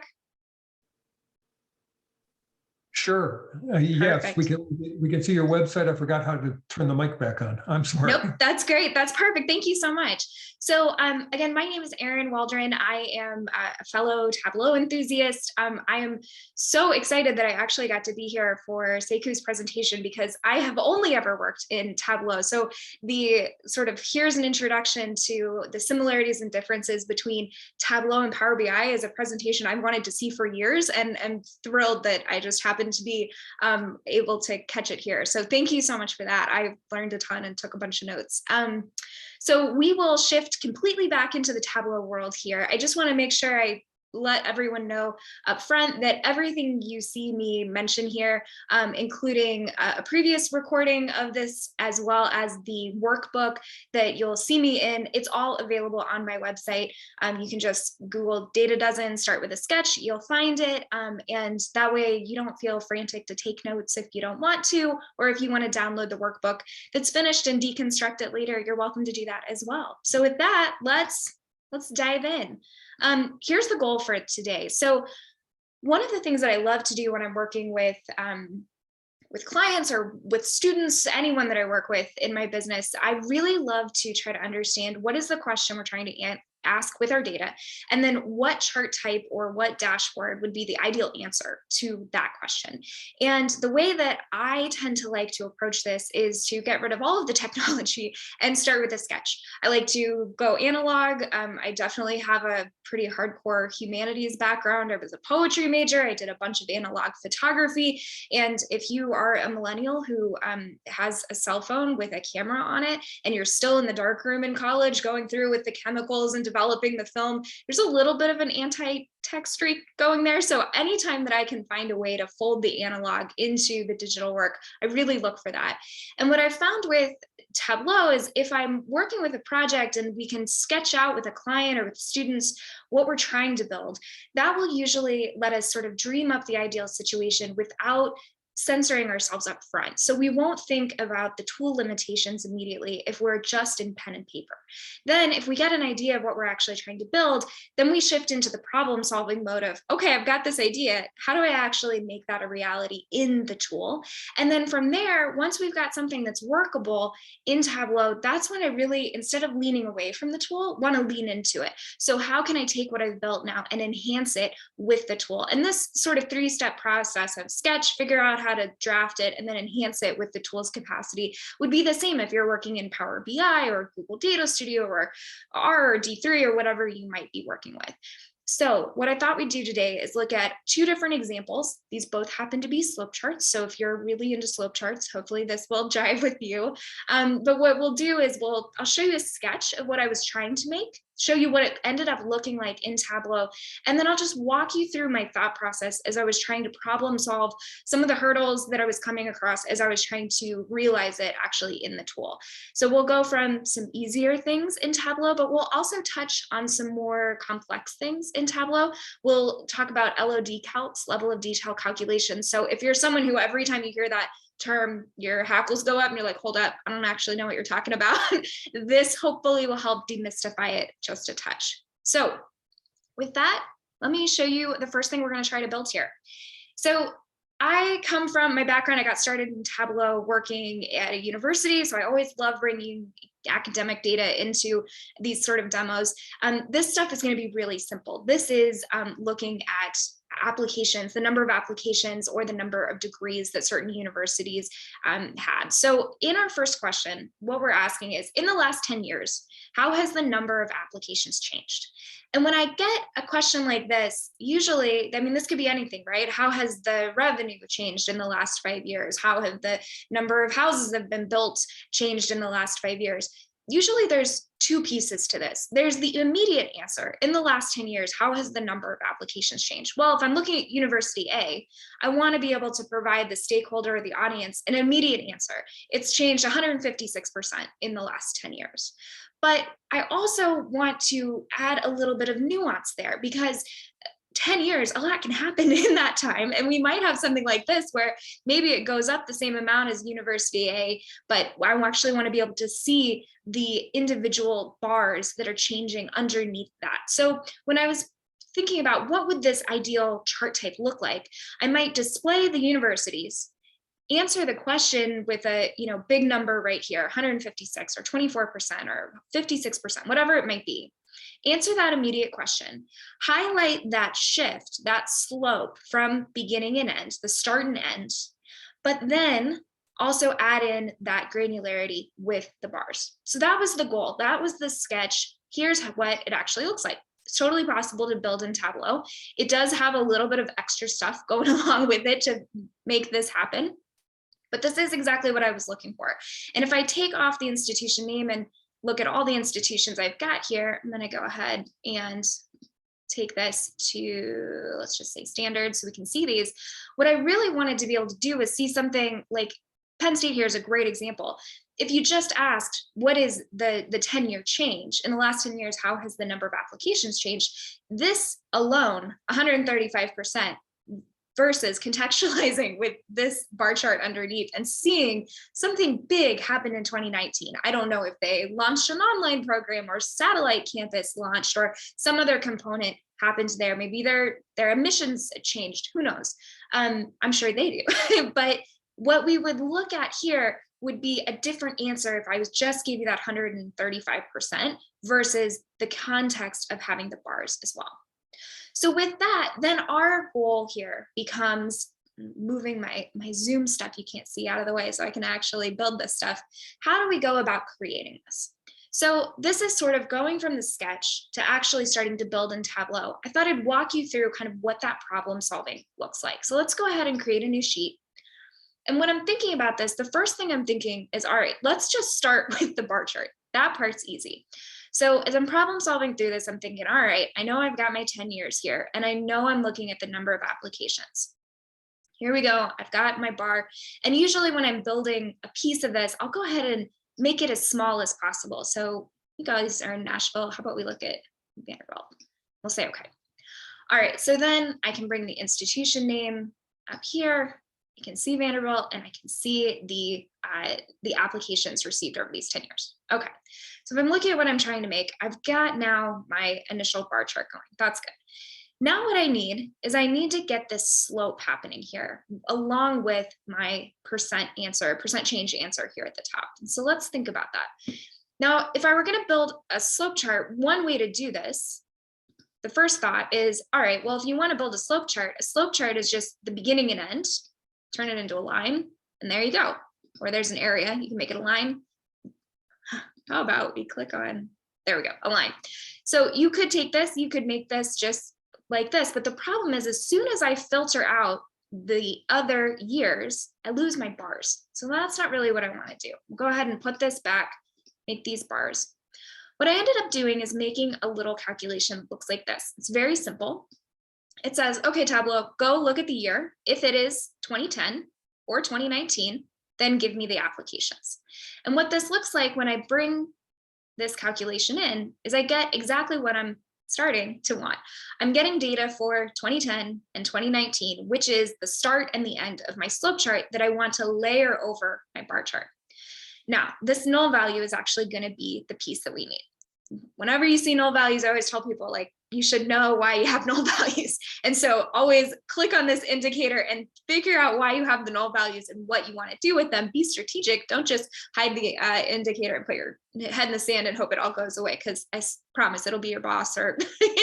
Sure. Yes, we can see your website. I forgot how to turn the mic back on. I'm sorry. Nope, that's great. That's perfect. Thank you so much. So again, my name is Erin Waldron. I am a fellow Tableau enthusiast. I am so excited that I actually got to be here for Seku's presentation because I have only ever worked in Tableau. So the sort of here's an introduction to the similarities and differences between Tableau and Power BI is a presentation I've wanted to see for years, and I'm thrilled that I just happened to be able to catch it here. So thank you so much for that. I learned a ton and took a bunch of notes. So we will shift completely back into the Tableau world here. I just want to make sure I let everyone know up front that everything you see me mention here, including a previous recording of this, as well as the workbook that you'll see me in, it's all available on my website. You can just Google Data Dozen, start with a sketch, you'll find it. And that way you don't feel frantic to take notes if you don't want to, or if you want to download the workbook that's finished and deconstruct it later, you're welcome to do that as well. So with that, let's dive in. Here's the goal for today. So one of the things that I love to do when I'm working with clients or with students, anyone that I work with in my business, I really love to try to understand what is the question we're trying to ask with our data, and then what chart type or what dashboard would be the ideal answer to that question. And the way that I tend to like to approach this is to get rid of all of the technology and start with a sketch. I like to go analog. I definitely have a pretty hardcore humanities background. I was a poetry major. I did a bunch of analog photography. And if you are a millennial who has a cell phone with a camera on it, and you're still in the darkroom in college going through with the chemicals and developing the film, there's a little bit of an anti-tech streak going there. So anytime that I can find a way to fold the analog into the digital work, I really look for that. And what I found with Tableau is if I'm working with a project and we can sketch out with a client or with students what we're trying to build, that will usually let us sort of dream up the ideal situation without censoring ourselves up front. So we won't think about the tool limitations immediately if we're just in pen and paper. Then if we get an idea of what we're actually trying to build, then we shift into the problem solving mode of, okay, I've got this idea. How do I actually make that a reality in the tool? And then from there, once we've got something that's workable in Tableau, that's when I really, instead of leaning away from the tool, want to lean into it. So how can I take what I've built now and enhance it with the tool? And this sort of 3-step process of sketch, figure out how to draft it, and then enhance it with the tool's capacity would be the same if you're working in Power BI or Google Data Studio or R or D3 or whatever you might be working with. So what I thought we'd do today is look at 2 different examples. These both happen to be slope charts. So if you're really into slope charts, hopefully this will jive with you. But what we'll do is I'll show you a sketch of what I was trying to make, show you what it ended up looking like in Tableau, and then I'll just walk you through my thought process as I was trying to problem solve some of the hurdles that I was coming across as I was trying to realize it actually in the tool. So we'll go from some easier things in Tableau, but we'll also touch on some more complex things in Tableau. We'll talk about LOD calcs, level of detail calculations. So if you're someone who every time you hear that term, your hackles go up and you're like, hold up, I don't actually know what you're talking about. This hopefully will help demystify it just a touch. So with that, let me show you the first thing we're going to try to build here. So I come from my background, I got started in Tableau working at a university. So I always love bringing academic data into these sort of demos. This stuff is going to be really simple. This is looking at applications, the number of applications or the number of degrees that certain universities had. So in our first question, what we're asking is, in the last 10 years, how has the number of applications changed? And when I get a question like this, usually, I mean, this could be anything, right? How has the revenue changed in the last 5 years? How have the number of houses that have been built changed in the last 5 years? Usually there's 2 pieces to this. There's the immediate answer. In the last 10 years, how has the number of applications changed? Well, if I'm looking at University A, I want to be able to provide the stakeholder or the audience an immediate answer. It's changed 156% in the last 10 years. But I also want to add a little bit of nuance there, because 10 years, a lot can happen in that time. And we might have something like this where maybe it goes up the same amount as University A, but I actually want to be able to see the individual bars that are changing underneath that. So when I was thinking about what would this ideal chart type look like, I might display the universities, answer the question with a big number right here, 156 or 24% or 56%, whatever it might be. Answer that immediate question, highlight that shift, that slope from beginning and end, the start and end, but then also add in that granularity with the bars. So that was the goal. That was the sketch. Here's what it actually looks like. It's totally possible to build in Tableau. It does have a little bit of extra stuff going along with it to make this happen. But this is exactly what I was looking for. And if I take off the institution name and look at all the institutions I've got here, I'm going to go ahead and take this to, let's just say standard, so we can see these. What I really wanted to be able to do is see something like Penn State here is a great example. If you just asked, what is the 10-year change? In the last 10 years, how has the number of applications changed? This alone, 135%, versus contextualizing with this bar chart underneath and seeing something big happen in 2019. I don't know if they launched an online program or satellite campus launched or some other component happened there. Maybe their emissions changed, who knows? I'm sure they do. But what we would look at here would be a different answer if I was just gave you that 135% versus the context of having the bars as well. So with that, then our goal here becomes moving my Zoom stuff you can't see out of the way so I can actually build this stuff. How do we go about creating this? So this is sort of going from the sketch to actually starting to build in Tableau. I thought I'd walk you through kind of what that problem solving looks like. So let's go ahead and create a new sheet. And when I'm thinking about this, the first thing I'm thinking is, all right, let's just start with the bar chart. That part's easy. So as I'm problem solving through this, I'm thinking, all right, I know I've got my 10 years here, and I know I'm looking at the number of applications. Here we go, I've got my bar. And usually when I'm building a piece of this, I'll go ahead and make it as small as possible. So you guys are in Nashville, how about we look at Vanderbilt? We'll say, okay. All right, so then I can bring the institution name up here, I can see Vanderbilt, and I can see the applications received over these 10 years. Okay, so if I'm looking at what I'm trying to make, I've got now my initial bar chart going. That's good. Now what I need is I need to get this slope happening here along with my percent change answer here at the top. And so let's think about that. Now, if I were going to build a slope chart, one way to do this, the first thought is, all right, well, if you want to build a slope chart is just the beginning and end, turn it into a line, and there you go. Or there's an area, you can make it a line. How about we click on, there we go, a line. So you could take this, you could make this just like this, but the problem is as soon as I filter out the other years, I lose my bars. So that's not really what I want to do. We'll go ahead and put this back, make these bars. What I ended up doing is making a little calculation that looks like this. It's very simple. It says, okay, Tableau, go look at the year. If it is 2010 or 2019, then give me the applications. And what this looks like when I bring this calculation in is I get exactly what I'm starting to want. I'm getting data for 2010 and 2019, which is the start and the end of my slope chart that I want to layer over my bar chart. Now, this null value is actually going to be the piece that we need. Whenever you see null values, I always tell people, like, you should know why you have null values. And so always click on this indicator and figure out why you have the null values and what you want to do with them. Be strategic. Don't just hide the indicator and put your head in the sand and hope it all goes away, because I promise it'll be your boss or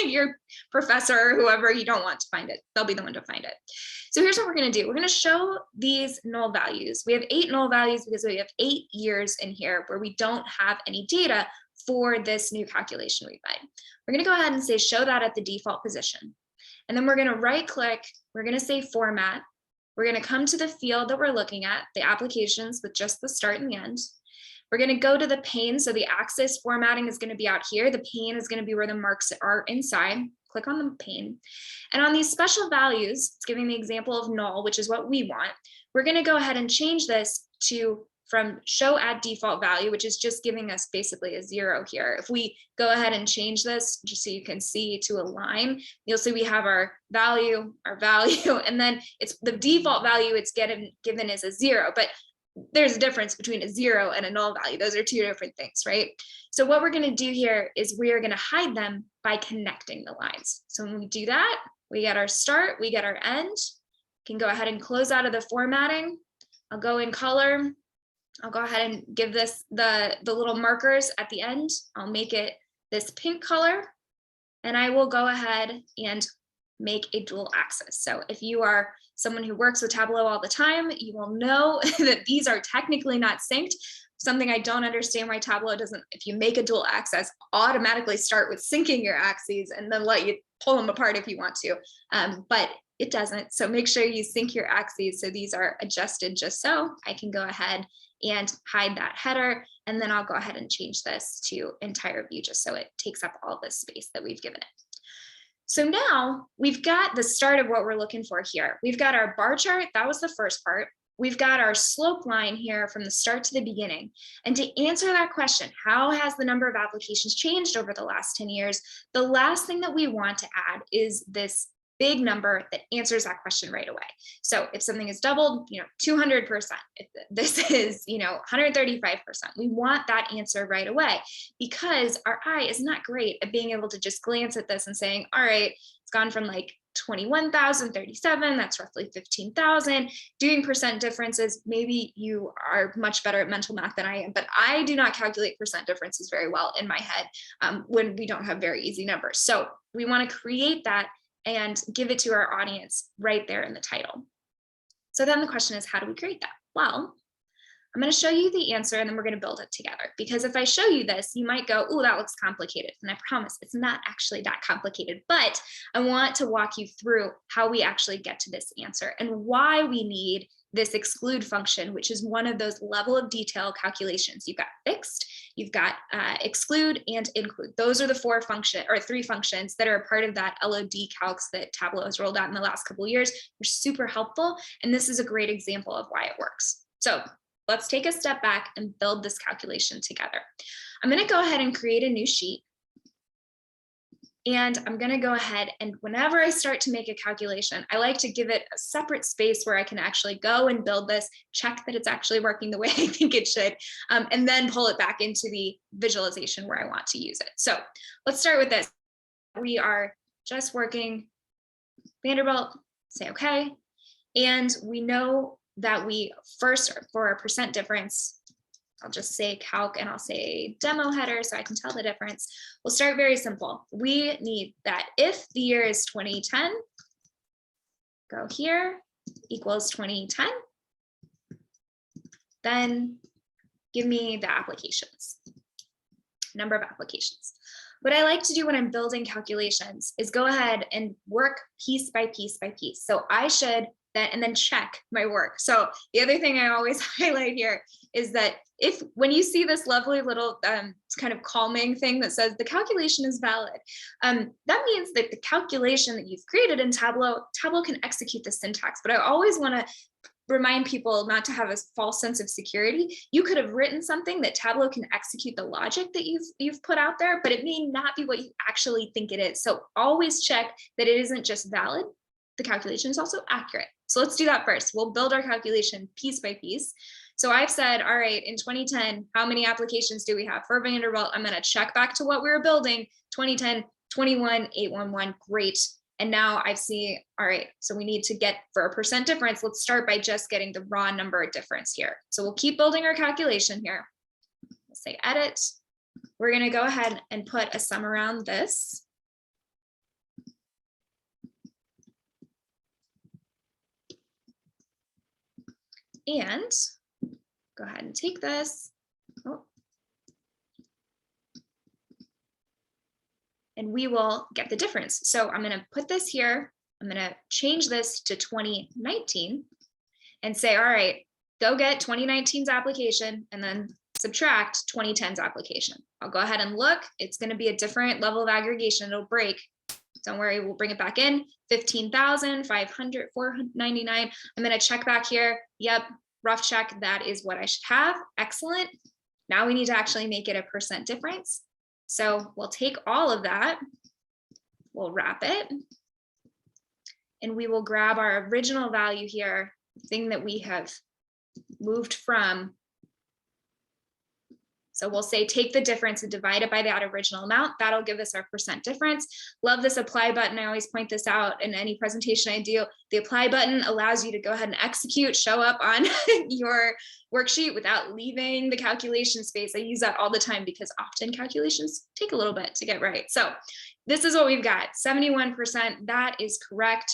your professor or whoever you don't want to find it. They'll be the one to find it. So here's what we're going to do. We're going to show these null values. We have 8 null values because we have 8 years in here where we don't have any data for this new calculation we made. We're going to go ahead and say show that at the default position. And then we're going to right click. We're going to say format. We're going to come to the field that we're looking at, the applications with just the start and the end. We're going to go to the pane. So the axis formatting is going to be out here. The pane is going to be where the marks are inside. Click on the pane. And on these special values, it's giving the example of null, which is what we want. We're going to go ahead and change this to from show at default value, which is just giving us basically a 0 here. If we go ahead and change this, just so you can see, to a line, you'll see we have our value, and then it's the default value it's given is a 0, but there's a difference between a 0 and a null value. Those are 2 different things, right? So what we're gonna do here is we are gonna hide them by connecting the lines. So when we do that, we get our start, we get our end. We can go ahead and close out of the formatting. I'll go in color. I'll go ahead and give this the little markers at the end. I'll make it this pink color, and I will go ahead and make a dual axis. So if you are someone who works with Tableau all the time, you will know that these are technically not synced. Something I don't understand why Tableau doesn't, if you make a dual axis, automatically start with syncing your axes and then let you pull them apart if you want to. But it doesn't. So make sure you sync your axes so these are adjusted just so. I can go ahead and hide that header, and then I'll go ahead and change this to entire view just so it takes up all this space that we've given it. So now we've got the start of what we're looking for here. We've got our bar chart, that was the first part. We've got our slope line here from the start to the beginning. And to answer that question, how has the number of applications changed over the last 10 years? The last thing that we want to add is this big number that answers that question right away. So if something is doubled, 200%, if this is, 135%, we want that answer right away, because our eye is not great at being able to just glance at this and saying, all right, it's gone from like 21,037, that's roughly 15,000. Doing percent differences, maybe you are much better at mental math than I am, but I do not calculate percent differences very well in my head when we don't have very easy numbers. So we want to create that and give it to our audience right there in the title. So then the question is, how do we create that? Well, I'm going to show you the answer and then we're going to build it together. Because if I show you this, you might go, oh, that looks complicated. And I promise it's not actually that complicated, but I want to walk you through how we actually get to this answer and why we need this exclude function, which is one of those level of detail calculations. You've got fixed, you've got exclude and include. Those are the 3 functions that are a part of that LOD calcs that Tableau has rolled out in the last couple of years. They're super helpful. And this is a great example of why it works. So let's take a step back and build this calculation together. I'm going to go ahead and create a new sheet. And I'm going to go ahead and whenever I start to make a calculation, I like to give it a separate space where I can actually go and build this, check that it's actually working the way I think it should, and then pull it back into the visualization where I want to use it. So let's start with this. We are just working Vanderbilt, say okay. And we know that we first, for a percent difference, I'll just say calc and I'll say demo header so I can tell the difference. We'll start very simple. We need that if the year is 2010, go here, equals 2010, then give me the applications, number of applications. What I like to do when I'm building calculations is go ahead and work piece by piece by piece. So I should then, and then check my work. So the other thing I always highlight here is that when you see this lovely little kind of calming thing that says the calculation is valid, that means that the calculation that you've created in Tableau can execute the syntax. But I always want to remind people not to have a false sense of security. You could have written something that Tableau can execute the logic that you've put out there, but it may not be what you actually think it is. So always check that it isn't just valid, the calculation is also accurate. So let's do that first. We'll build our calculation piece by piece. So I've said, all right, in 2010, how many applications do we have for Vanderbilt? I'm going to check back to what we were building, 2010, 21, 811, great. And now I see, all right, so we need to get for a percent difference. Let's start by just getting the raw number difference here. So we'll keep building our calculation here. We'll say edit. We're going to go ahead and put a sum around this. And go ahead and take this. Oh. And we will get the difference. So I'm going to put this here. I'm going to change this to 2019 and say, all right, go get 2019's application and then subtract 2010's application. I'll go ahead and look. It's going to be a different level of aggregation. It'll break. Don't worry, we'll bring it back in. 15,500, 499. I'm going to check back here. Yep, rough check. That is what I should have. Excellent. Now we need to actually make it a percent difference. So we'll take all of that, we'll wrap it, and we will grab our original value here, the thing that we have moved from. So we'll say take the difference and divide it by that original amount. That'll give us our percent difference. Love this apply button. I always point this out in any presentation I do. The apply button allows you to go ahead and execute, show up on your worksheet without leaving the calculation space. I use that all the time because often calculations take a little bit to get right. So this is what we've got, 71%. That is correct.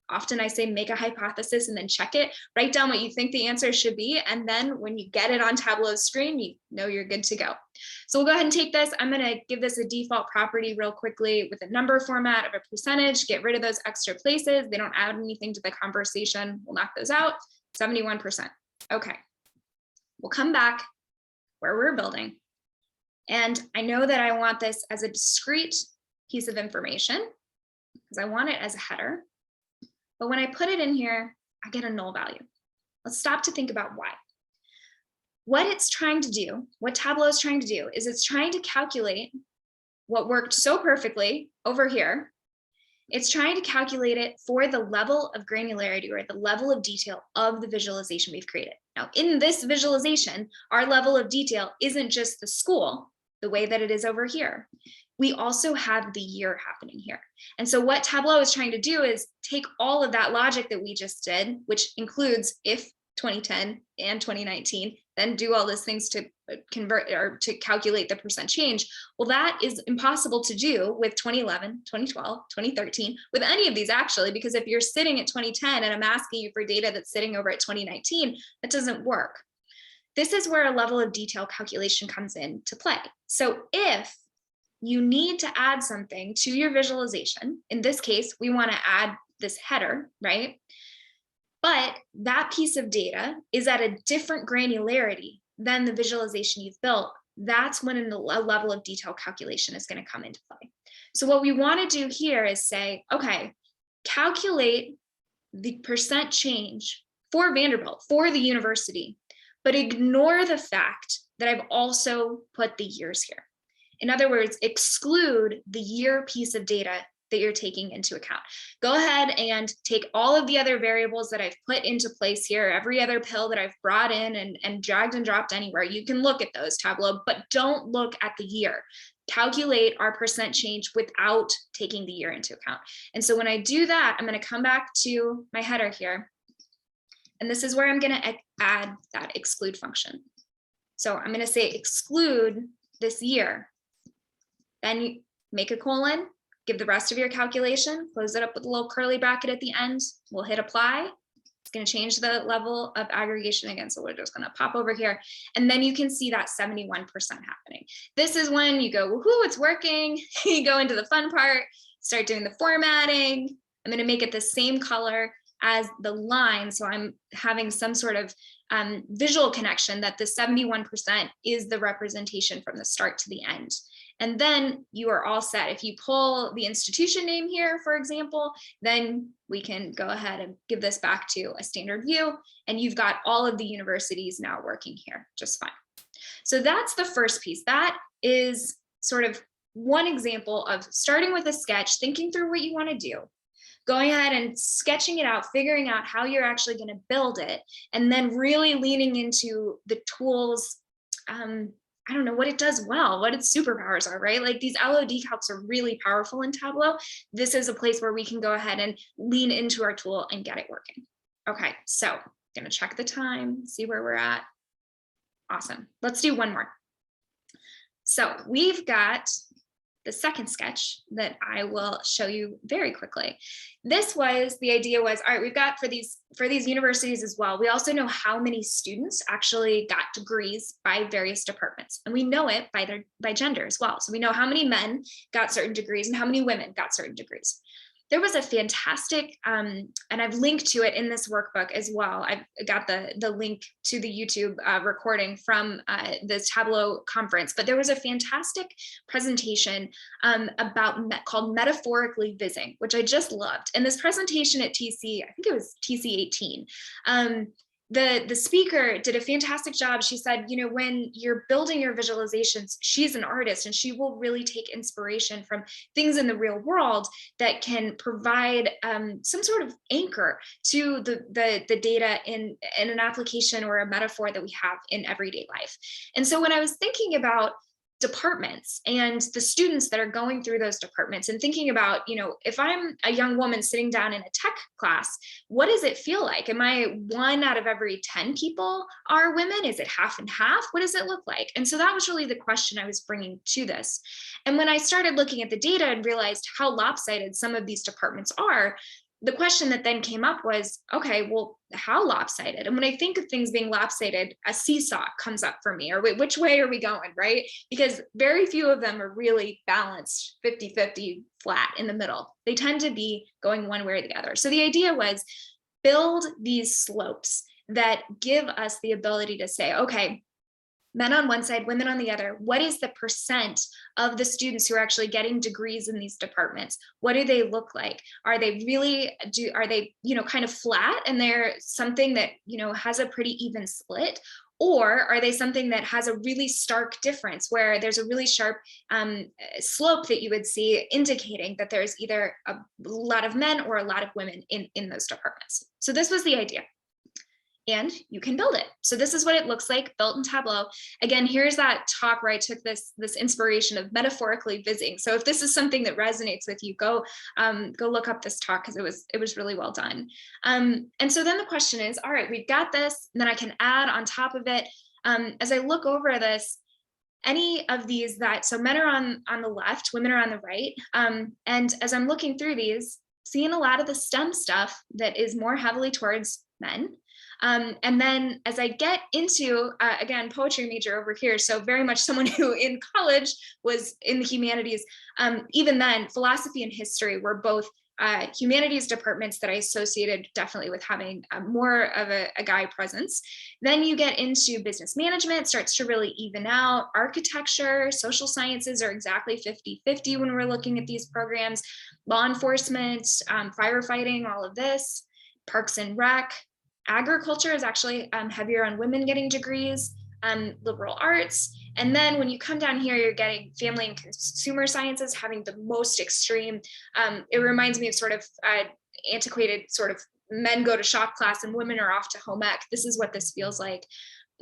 Often I say make a hypothesis and then check it, write down what you think the answer should be. And then when you get it on Tableau's screen, you know you're good to go. So we'll go ahead and take this. I'm going to give this a default property real quickly with a number format of a percentage, get rid of those extra places. They don't add anything to the conversation. We'll knock those out, 71%. Okay, we'll come back where we're building. And I know that I want this as a discrete piece of information because I want it as a header. But when I put it in here, I get a null value. Let's stop to think about why. What it's trying to do, what Tableau is trying to do, is it's trying to calculate what worked so perfectly over here. It's trying to calculate it for the level of granularity or the level of detail of the visualization we've created. Now, in this visualization, our level of detail isn't just the school, the way that it is over here. We also have the year happening here. And so what Tableau is trying to do is take all of that logic that we just did, which includes if 2010 and 2019, then do all those things to convert or to calculate the percent change. Well, that is impossible to do with 2011, 2012, 2013, with any of these actually, because if you're sitting at 2010 and I'm asking you for data that's sitting over at 2019, that doesn't work. This is where a level of detail calculation comes into play. So if you need to add something to your visualization. In this case, we want to add this header, right? But that piece of data is at a different granularity than the visualization you've built. That's when a level of detail calculation is going to come into play. So what we want to do here is say, okay, calculate the percent change for Vanderbilt, for the university, but ignore the fact that I've also put the years here. In other words, exclude the year piece of data that you're taking into account. Go ahead and take all of the other variables that I've put into place here, every other pill that I've brought in and dragged and dropped anywhere. You can look at those, Tableau, but don't look at the year. Calculate our percent change without taking the year into account. And so when I do that, I'm going to come back to my header here. And this is where I'm going to add that exclude function. So I'm going to say exclude this year. Then you make a colon, give the rest of your calculation, close it up with a little curly bracket at the end. We'll hit apply. It's going to change the level of aggregation again. So we're just going to pop over here. And then you can see that 71% happening. This is when you go, woohoo, it's working. You go into the fun part, start doing the formatting. I'm going to make it the same color as the line. So I'm having some sort of visual connection that the 71% is the representation from the start to the end. And then you are all set. If you pull the institution name here, for example, then we can go ahead and give this back to a standard view, and you've got all of the universities now working here just fine. So that's the first piece. That is sort of one example of starting with a sketch, thinking through what you want to do, going ahead and sketching it out, figuring out how you're actually going to build it, and then really leaning into the tools, I don't know what it does well, what its superpowers are, right? Like these LOD calcs are really powerful in Tableau. This is a place where we can go ahead and lean into our tool and get it working. Okay, so I'm gonna check the time, see where we're at. Awesome, let's do one more. So we've got the second sketch that I will show you very quickly. This was, the idea was, all right, we've got for these universities as well, we also know how many students actually got degrees by various departments. And we know it by gender as well. So we know how many men got certain degrees and how many women got certain degrees. There was a fantastic, and I've linked to it in this workbook as well. I've got the link to the YouTube recording from this Tableau conference, but there was a fantastic presentation called Metaphorically Visiting, which I just loved. And this presentation at TC, I think it was TC 18, the speaker did a fantastic job. She said, you know, when you're building your visualizations, she's an artist and she will really take inspiration from things in the real world that can provide some sort of anchor to the data in an application or a metaphor that we have in everyday life. And so when I was thinking about departments and the students that are going through those departments and thinking about, you know, if I'm a young woman sitting down in a tech class, what does it feel like? Am I 1 out of every 10 people are women? Is it half and half? What does it look like? And so that was really the question I was bringing to this. And when I started looking at the data and realized how lopsided some of these departments are, the question that then came up was, okay, well, how lopsided? And when I think of things being lopsided, a seesaw comes up for me, or which way are we going, right? Because very few of them are really balanced 50-50 flat in the middle. They tend to be going one way or the other. So the idea was build these slopes that give us the ability to say, okay, men on one side, women on the other, what is the percent of the students who are actually getting degrees in these departments? What do they look like? Are they really, are they, you know, kind of flat and they're something that, you know, has a pretty even split? Or are they something that has a really stark difference where there's a really sharp slope that you would see indicating that there's either a lot of men or a lot of women in those departments? So this was the idea. And you can build it. So this is what it looks like built in Tableau. Again, here's that talk where I took this inspiration of metaphorically visiting. So if this is something that resonates with you, go look up this talk because it was really well done. And so then the question is, all right, we've got this, and then I can add on top of it. As I look over this, any of these so men are on the left, women are on the right. And as I'm looking through these, seeing a lot of the STEM stuff that is more heavily towards men. And then as I get into, again, poetry major over here, so very much someone who in college was in the humanities, even then philosophy and history were both humanities departments that I associated definitely with having more of a guy presence. Then you get into business management, starts to really even out. Architecture, social sciences are exactly 50-50 when we're looking at these programs. Law enforcement, firefighting, all of this, parks and rec. Agriculture is actually heavier on women getting degrees, liberal arts, And then when you come down here, you're getting family and consumer sciences having the most extreme. It reminds me of sort of antiquated sort of men go to shop class and women are off to home ec. This is what this feels like.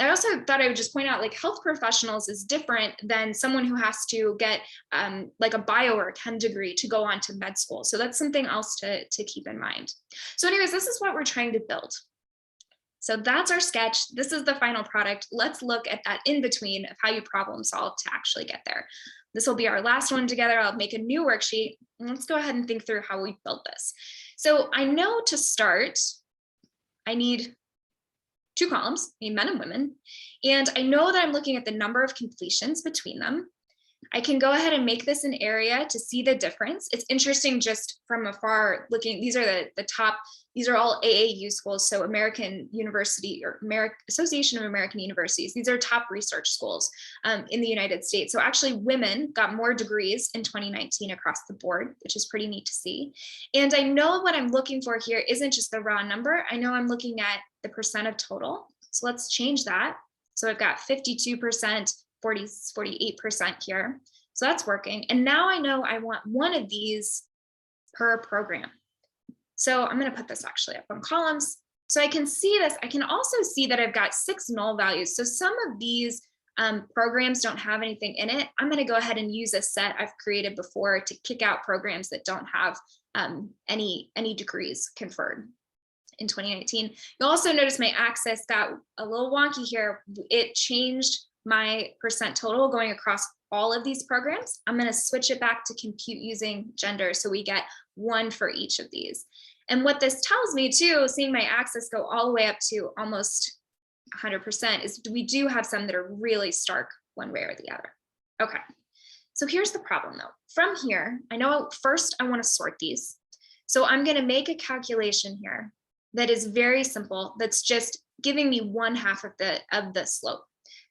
I also thought I would just point out, like, health professionals is different than someone who has to get like a bio or a chem degree to go on to med school. So that's something else to keep in mind. So anyways, this is what we're trying to build. So that's our sketch. This is the final product. Let's look at that in between of how you problem solve to actually get there. This will be our last one together. I'll make a new worksheet. And let's go ahead and think through how we built this. So I know to start, I need 2 columns, I need men and women. And I know that I'm looking at the number of completions between them. I can go ahead and make this an area to see the difference. It's interesting just from afar looking, these are the top, these are all AAU schools. So American University or Association of American Universities. These are top research schools in the United States. So actually women got more degrees in 2019 across the board, which is pretty neat to see. And I know what I'm looking for here isn't just the raw number. I know I'm looking at the percent of total. So let's change that. So I've got 52%, 48% here. So that's working. And now I know I want one of these per program. So I'm going to put this actually up on columns. So I can see this. I can also see that I've got 6 null values. So some of these programs don't have anything in it. I'm going to go ahead and use a set I've created before to kick out programs that don't have any degrees conferred in 2019. You'll also notice my axis got a little wonky here. It changed my percent total going across all of these programs. I'm going to switch it back to compute using gender. So we get 1 for each of these. And what this tells me too, seeing my axis go all the way up to almost 100% is we do have some that are really stark one way or the other. Okay. So here's the problem though. From here, I know first I want to sort these. So I'm going to make a calculation here that is very simple. That's just giving me 1/2 of the slope,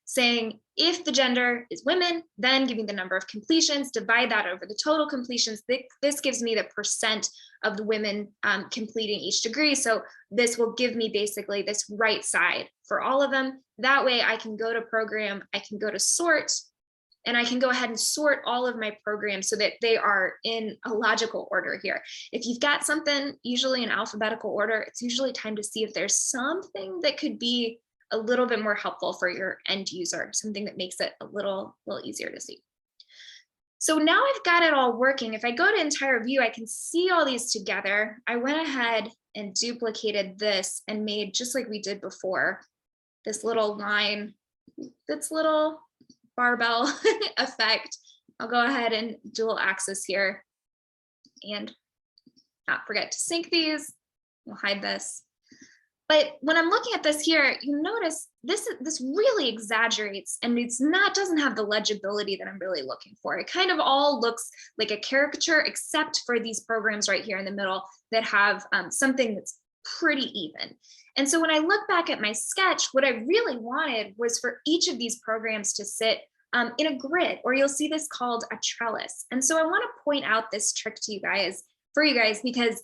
saying if the gender is women, then giving the number of completions, divide that over the total completions. This gives me the percent of the women completing each degree. So this will give me basically this right side for all of them. That way I can go to program, I can go to sort, and I can go ahead and sort all of my programs so that they are in a logical order here. If you've got something usually in alphabetical order, it's usually time to see if there's something that could be a little bit more helpful for your end user, something that makes it a little easier to see. So now I've got it all working. If I go to entire view, I can see all these together. I went ahead and duplicated this and made, just like we did before, this little line, this little barbell effect. I'll go ahead and dual axis here and not forget to sync these. We'll hide this. But when I'm looking at this here, you notice this really exaggerates and doesn't have the legibility that I'm really looking for. It kind of all looks like a caricature, except for these programs right here in the middle that have something that's pretty even. And so when I look back at my sketch, what I really wanted was for each of these programs to sit in a grid, or you'll see this called a trellis. And so I want to point out this trick to you guys, because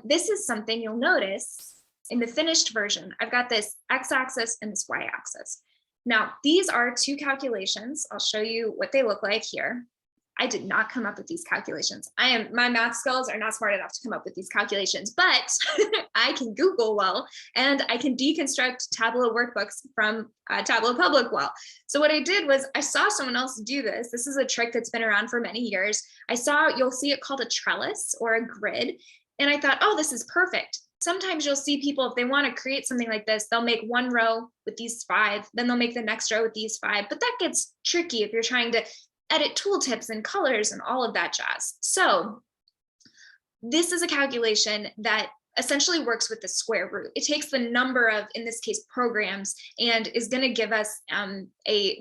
this is something you'll notice in the finished version. I've got this x-axis and this y-axis. Now, these are 2 calculations. I'll show you what they look like here. I did not come up with these calculations. My math skills are not smart enough to come up with these calculations, but I can Google well, and I can deconstruct Tableau workbooks from Tableau Public well. So what I did was I saw someone else do this. This is a trick that's been around for many years. You'll see it called a trellis or a grid. And I thought, oh, this is perfect. Sometimes you'll see people, if they want to create something like this, they'll make one row with these 5, then they'll make the next row with these 5. But that gets tricky if you're trying to edit tooltips and colors and all of that jazz. So this is a calculation that essentially works with the square root. It takes the number of, in this case, programs, and is going to give us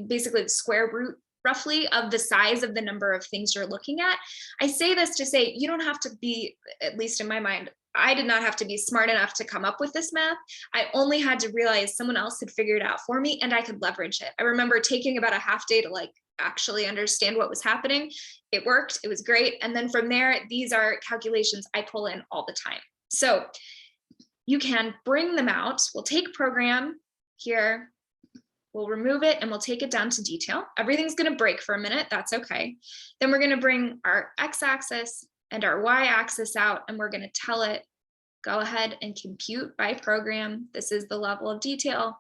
basically the square root roughly of the size of the number of things you're looking at. I say this to say you don't have to be, at least in my mind, I did not have to be smart enough to come up with this math. I only had to realize someone else had figured it out for me and I could leverage it. I remember taking about a half day to actually understand what was happening. It worked, it was great. And then from there, these are calculations I pull in all the time. So you can bring them out. We'll take program here, We'll remove it and we'll take it down to detail. Everything's going to break for a minute. That's okay. Then we're going to bring our x-axis and our y-axis out, and we're going to tell it, go ahead and compute by program. This is the level of detail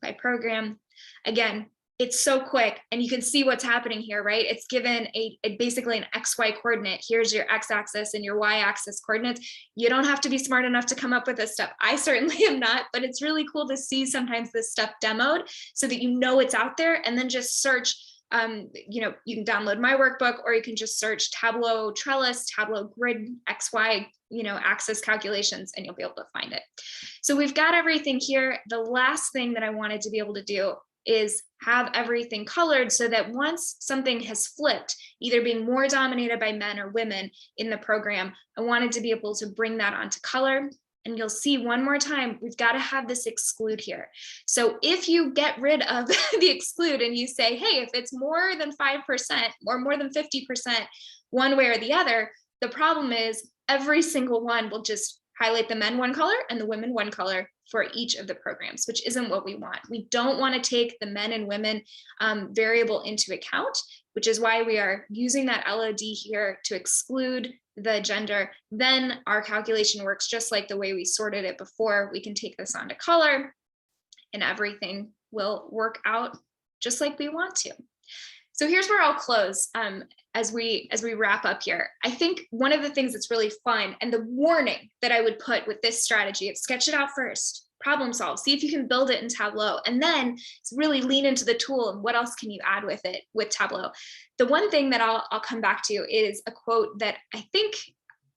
by program. Again, it's so quick, and you can see what's happening here, right? It's given basically an XY coordinate. Here's your x-axis and your y-axis coordinates. You don't have to be smart enough to come up with this stuff. I certainly am not, but it's really cool to see sometimes this stuff demoed so that you know it's out there, and then just search. You know, you can download my workbook, or you can just search Tableau Trellis, Tableau Grid XY, you know, axis calculations, and you'll be able to find it. So we've got everything here. The last thing that I wanted to be able to do is have everything colored so that once something has flipped, either being more dominated by men or women in the program, I wanted to be able to bring that onto color. And you'll see one more time, we've got to have this exclude here. So if you get rid of the exclude and you say, hey, if it's more than 5% or more than 50% one way or the other, the problem is every single one will just highlight the men one color and the women one color for each of the programs, which isn't what we want. We don't want to take the men and women variable into account, which is why we are using that LOD here to exclude the gender. Then our calculation works just like the way we sorted it before. We can take this onto color and everything will work out just like we want to. So here's where I'll close as we wrap up here. I think one of the things that's really fun, and the warning that I would put with this strategy, is sketch it out first, problem solve, see if you can build it in Tableau, and then really lean into the tool and what else can you add with it with Tableau. The one thing that I'll come back to is a quote that I think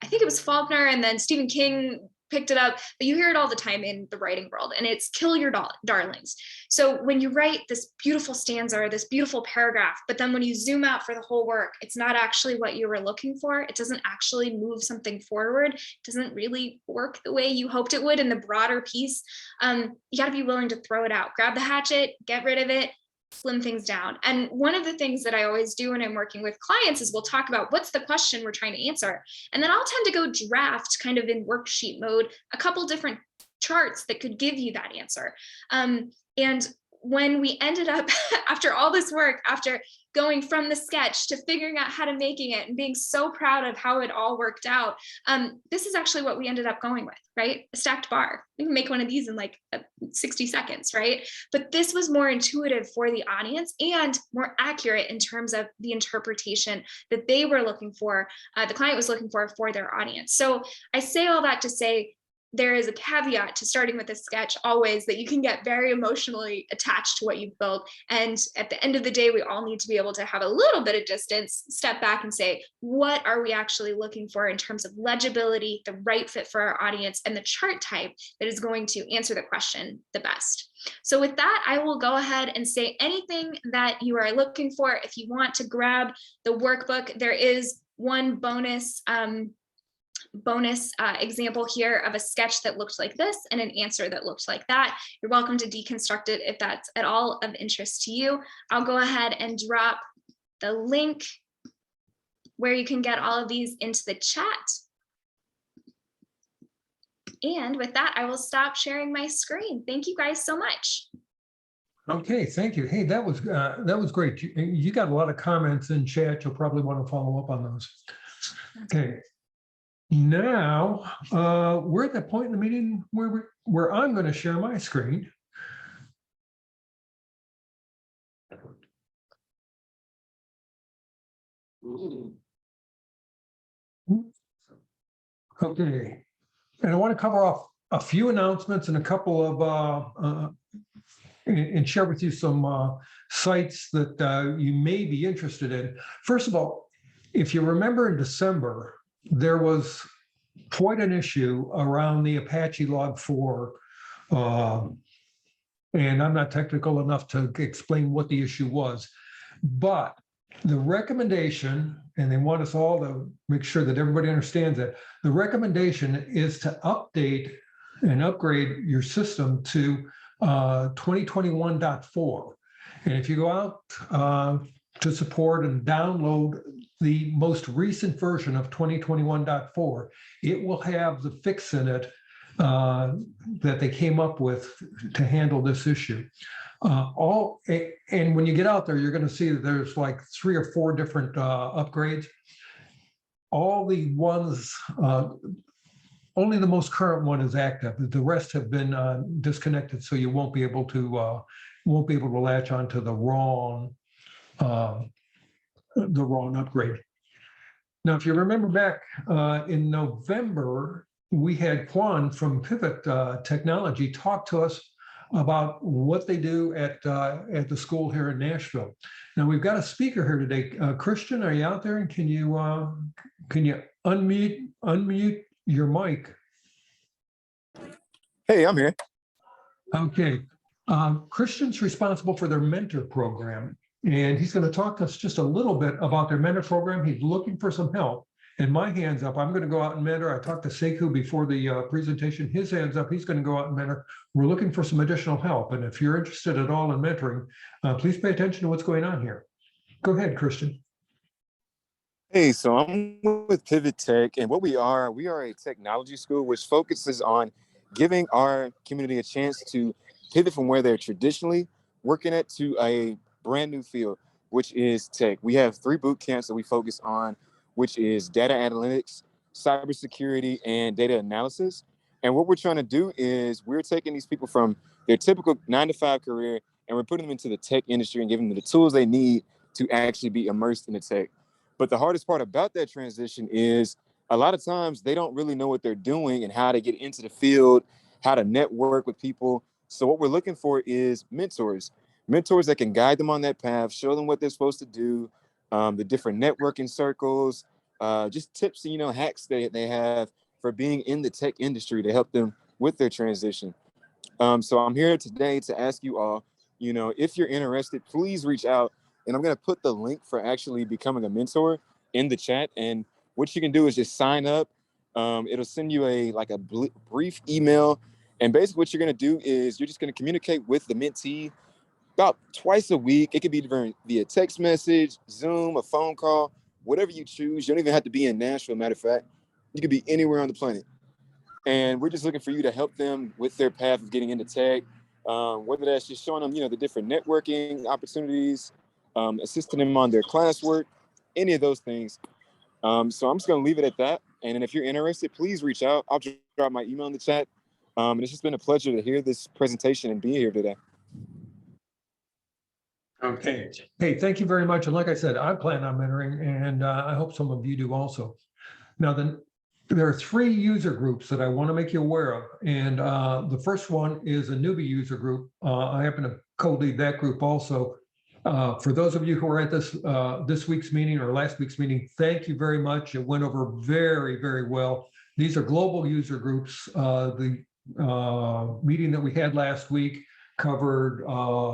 it was Faulkner and then Stephen King picked it up, but you hear it all the time in the writing world, and it's kill your darlings. So when you write this beautiful stanza or this beautiful paragraph, but then when you zoom out for the whole work, it's not actually what you were looking for. It doesn't actually move something forward. It doesn't really work the way you hoped it would in the broader piece. You got to be willing to throw it out, grab the hatchet, get rid of it, slim things down. And one of the things that I always do when I'm working with clients is we'll talk about what's the question we're trying to answer. And then I'll tend to go draft kind of in worksheet mode, a couple different charts that could give you that answer. And when we ended up, after all this work, after going from the sketch to figuring out how to making it and being so proud of how it all worked out, this is actually what we ended up going with, right? A stacked bar. We can make one of these in like 60 seconds, right? But this was more intuitive for the audience and more accurate in terms of the interpretation that they were looking for, the client was looking for their audience. So I say all that to say, there is a caveat to starting with a sketch always, that you can get very emotionally attached to what you've built. And at the end of the day, we all need to be able to have a little bit of distance, step back and say, what are we actually looking for in terms of legibility, the right fit for our audience, and the chart type that is going to answer the question the best. So with that, I will go ahead and say anything that you are looking for. If you want to grab the workbook, there is one bonus example here of a sketch that looked like this and an answer that looked like that. You're welcome to deconstruct it if that's at all of interest to you. I'll go ahead and drop the link where you can get all of these into the chat. And with that, I will stop sharing my screen. Thank you guys so much. Okay, thank you. Hey, that was great. You got a lot of comments in chat. You'll probably want to follow up on those. Okay. Now, we're at the point in the meeting where I'm going to share my screen. Okay, and I want to cover off a few announcements and a couple of, and share with you some sites that you may be interested in. First of all, if you remember in December, there was quite an issue around the Apache Log4, and I'm not technical enough to explain what the issue was, but the recommendation, and they want us all to make sure that everybody understands it, the recommendation is to update and upgrade your system to 2021.4. And if you go out to support and download the most recent version of 2021.4, it will have the fix in it that they came up with to handle this issue. And when you get out there, you're going to see that there's like 3 or 4 different upgrades. All the ones, only the most current one is active. The rest have been disconnected, so you won't be able to latch onto the wrong upgrade. Now, if you remember back in November, we had Quan from Pivot Technology talk to us about what they do at the school here in Nashville. Now we've got a speaker here today. Christian, are you out there? And can you unmute your mic? Hey, I'm here. Okay. Christian's responsible for their mentor program, and he's going to talk to us just a little bit about their mentor program. He's looking for some help. And my hand's up. I'm going to go out and mentor. I talked to Sekou before the presentation. His hand's up. He's going to go out and mentor. We're looking for some additional help. And if you're interested at all in mentoring, please pay attention to what's going on here. Go ahead, Christian. Hey, so I'm with Pivot Tech, and what we are a technology school which focuses on giving our community a chance to pivot from where they're traditionally working at to a brand new field, which is tech. We have 3 boot camps that we focus on, which is data analytics, cybersecurity, and data analysis. And what we're trying to do is we're taking these people from their typical 9-to-5 career, and we're putting them into the tech industry and giving them the tools they need to actually be immersed in the tech. But the hardest part about that transition is a lot of times they don't really know what they're doing and how to get into the field, how to network with people. So what we're looking for is mentors that can guide them on that path, show them what they're supposed to do, the different networking circles, just tips and, hacks they have for being in the tech industry to help them with their transition. So I'm here today to ask you all, if you're interested, please reach out. And I'm going to put the link for actually becoming a mentor in the chat. And what you can do is just sign up. It'll send you a brief email. And basically what you're going to do is you're just going to communicate with the mentee about twice a week. It could be via text message, Zoom, a phone call, whatever you choose. You don't even have to be in Nashville, matter of fact. You could be anywhere on the planet. And we're just looking for you to help them with their path of getting into tech, whether that's just showing them, the different networking opportunities, assisting them on their classwork, any of those things. So I'm just going to leave it at that. And then if you're interested, please reach out. I'll drop my email in the chat. And it's just been a pleasure to hear this presentation and be here today. Okay. Hey, thank you very much. And like I said, I plan on mentoring, and I hope some of you do also. Now, there are 3 user groups that I want to make you aware of. And the first one is a Newbie user group. I happen to co-lead that group also. For those of you who are at this week's meeting or last week's meeting, thank you very much. It went over very, very well. These are global user groups. The meeting that we had last week covered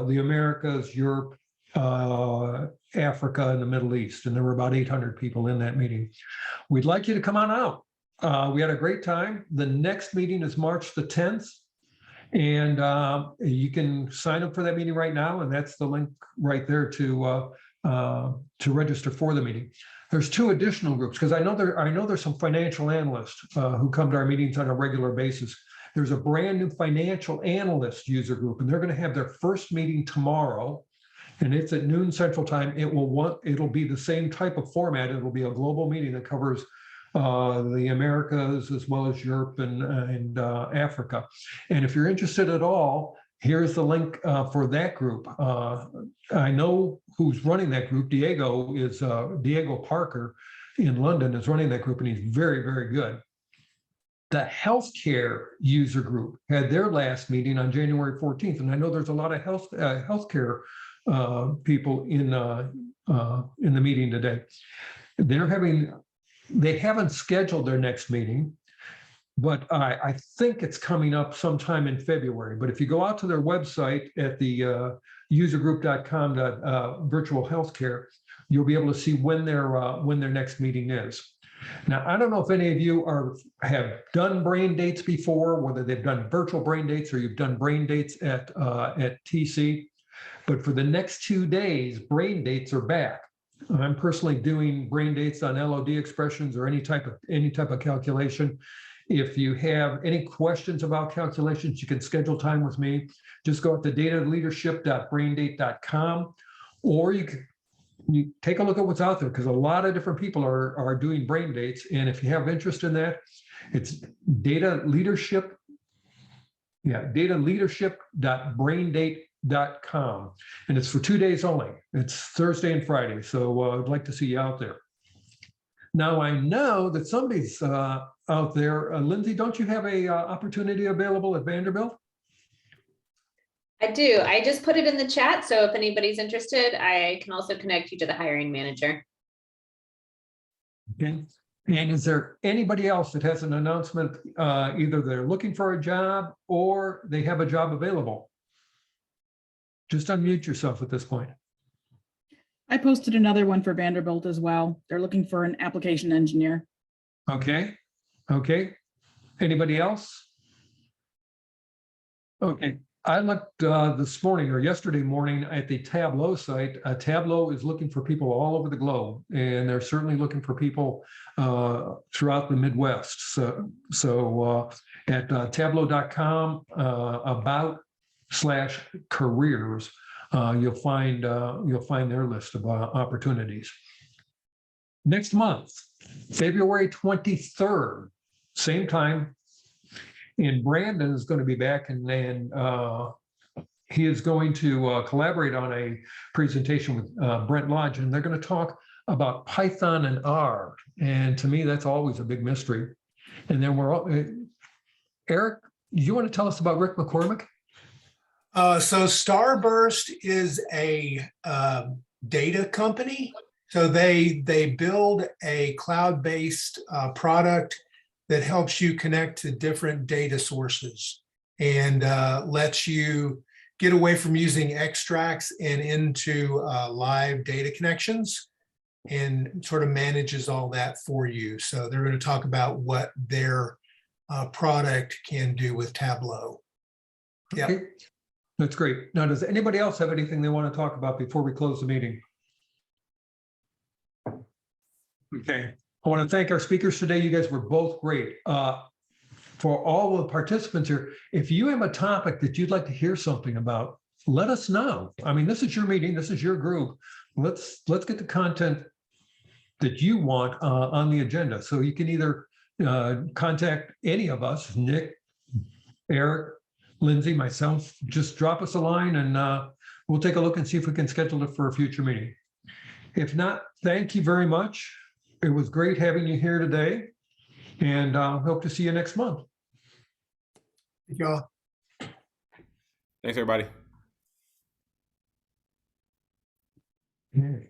the Americas, Europe, Africa, and the Middle East. And there were about 800 people in that meeting. We'd like you to come on out. We had a great time. The next meeting is March the 10th. And you can sign up for that meeting right now, and that's the link right there to register for the meeting. There's 2 additional groups, because I know there's some financial analysts who come to our meetings on a regular basis. There's a brand new financial analyst user group, and they're going to have their first meeting tomorrow, and it's at noon Central Time. It'll be the same type of format. It'll be a global meeting that covers the Americas as well as Europe and Africa. And if you're interested at all, here's the link for that group. I know who's running that group. Diego Parker in London is running that group, and he's very, very good. The healthcare user group had their last meeting on January 14th, and I know there's a lot of healthcare people in the meeting today. They haven't scheduled their next meeting, but I think it's coming up sometime in February. But if you go out to their website at the usergroup.com virtual healthcare, you'll be able to see when their next meeting is. Now, I don't know if any of you have done brain dates before, whether they've done virtual brain dates or you've done brain dates at TC, but for the next 2 days, brain dates are back. I'm personally doing brain dates on LOD expressions or any type of calculation. If you have any questions about calculations, you can schedule time with me. Just go to dataleadership.braindate.com, or you take a look at what's out there, because a lot of different people are doing brain dates. And if you have interest in that, it's dataleadership.braindate.com. And it's for 2 days only. It's Thursday and Friday. So I'd like to see you out there. Now, I know that somebody's out there. Lindsay, don't you have a opportunity available at Vanderbilt? I do. I just put it in the chat. So if anybody's interested, I can also connect you to the hiring manager. Okay. And is there anybody else that has an announcement, either they're looking for a job or they have a job available? Just unmute yourself at this point. I posted another one for Vanderbilt as well. They're looking for an application engineer. Okay. Okay. Anybody else? Okay. I looked this morning or yesterday morning at the Tableau site. Tableau is looking for people all over the globe, and they're certainly looking for people throughout the Midwest. So at tableau.com /careers, you'll find their list of opportunities. Next month, February 23rd, same time. And Brandon is going to be back, and he is going to collaborate on a presentation with Brent Lodge, and they're going to talk about Python and R. And to me, that's always a big mystery. And then Eric, you want to tell us about Rick McCormick? So Starburst is a data company. So they build a cloud-based product that helps you connect to different data sources and lets you get away from using extracts and into live data connections, and sort of manages all that for you. So they're going to talk about what their product can do with Tableau. Yeah. Okay. That's great. Now, does anybody else have anything they want to talk about before we close the meeting? Okay. I want to thank our speakers today. You guys were both great. For all the participants here, if you have a topic that you'd like to hear something about, let us know. I mean, this is your meeting. This is your group. Let's get the content that you want on the agenda. So you can either contact any of us, Nick, Eric, Lindsay, myself. Just drop us a line, and we'll take a look and see if we can schedule it for a future meeting. If not, thank you very much. It was great having you here today, and hope to see you next month. Thank y'all. Thanks, everybody. Okay.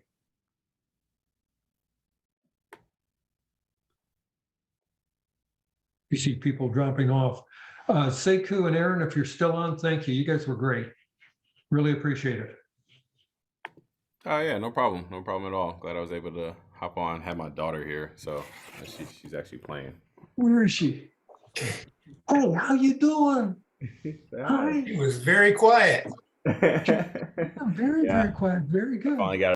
You see people dropping off. Sekou and Aaron, if you're still on, thank you. You guys were great. Really appreciate it. Oh yeah, no problem. No problem at all. Glad I was able to hop on. Have my daughter here, so she's actually playing. Where is she? Hey, how you doing? Hi. It was very quiet. Very, very quiet. Very good. Finally got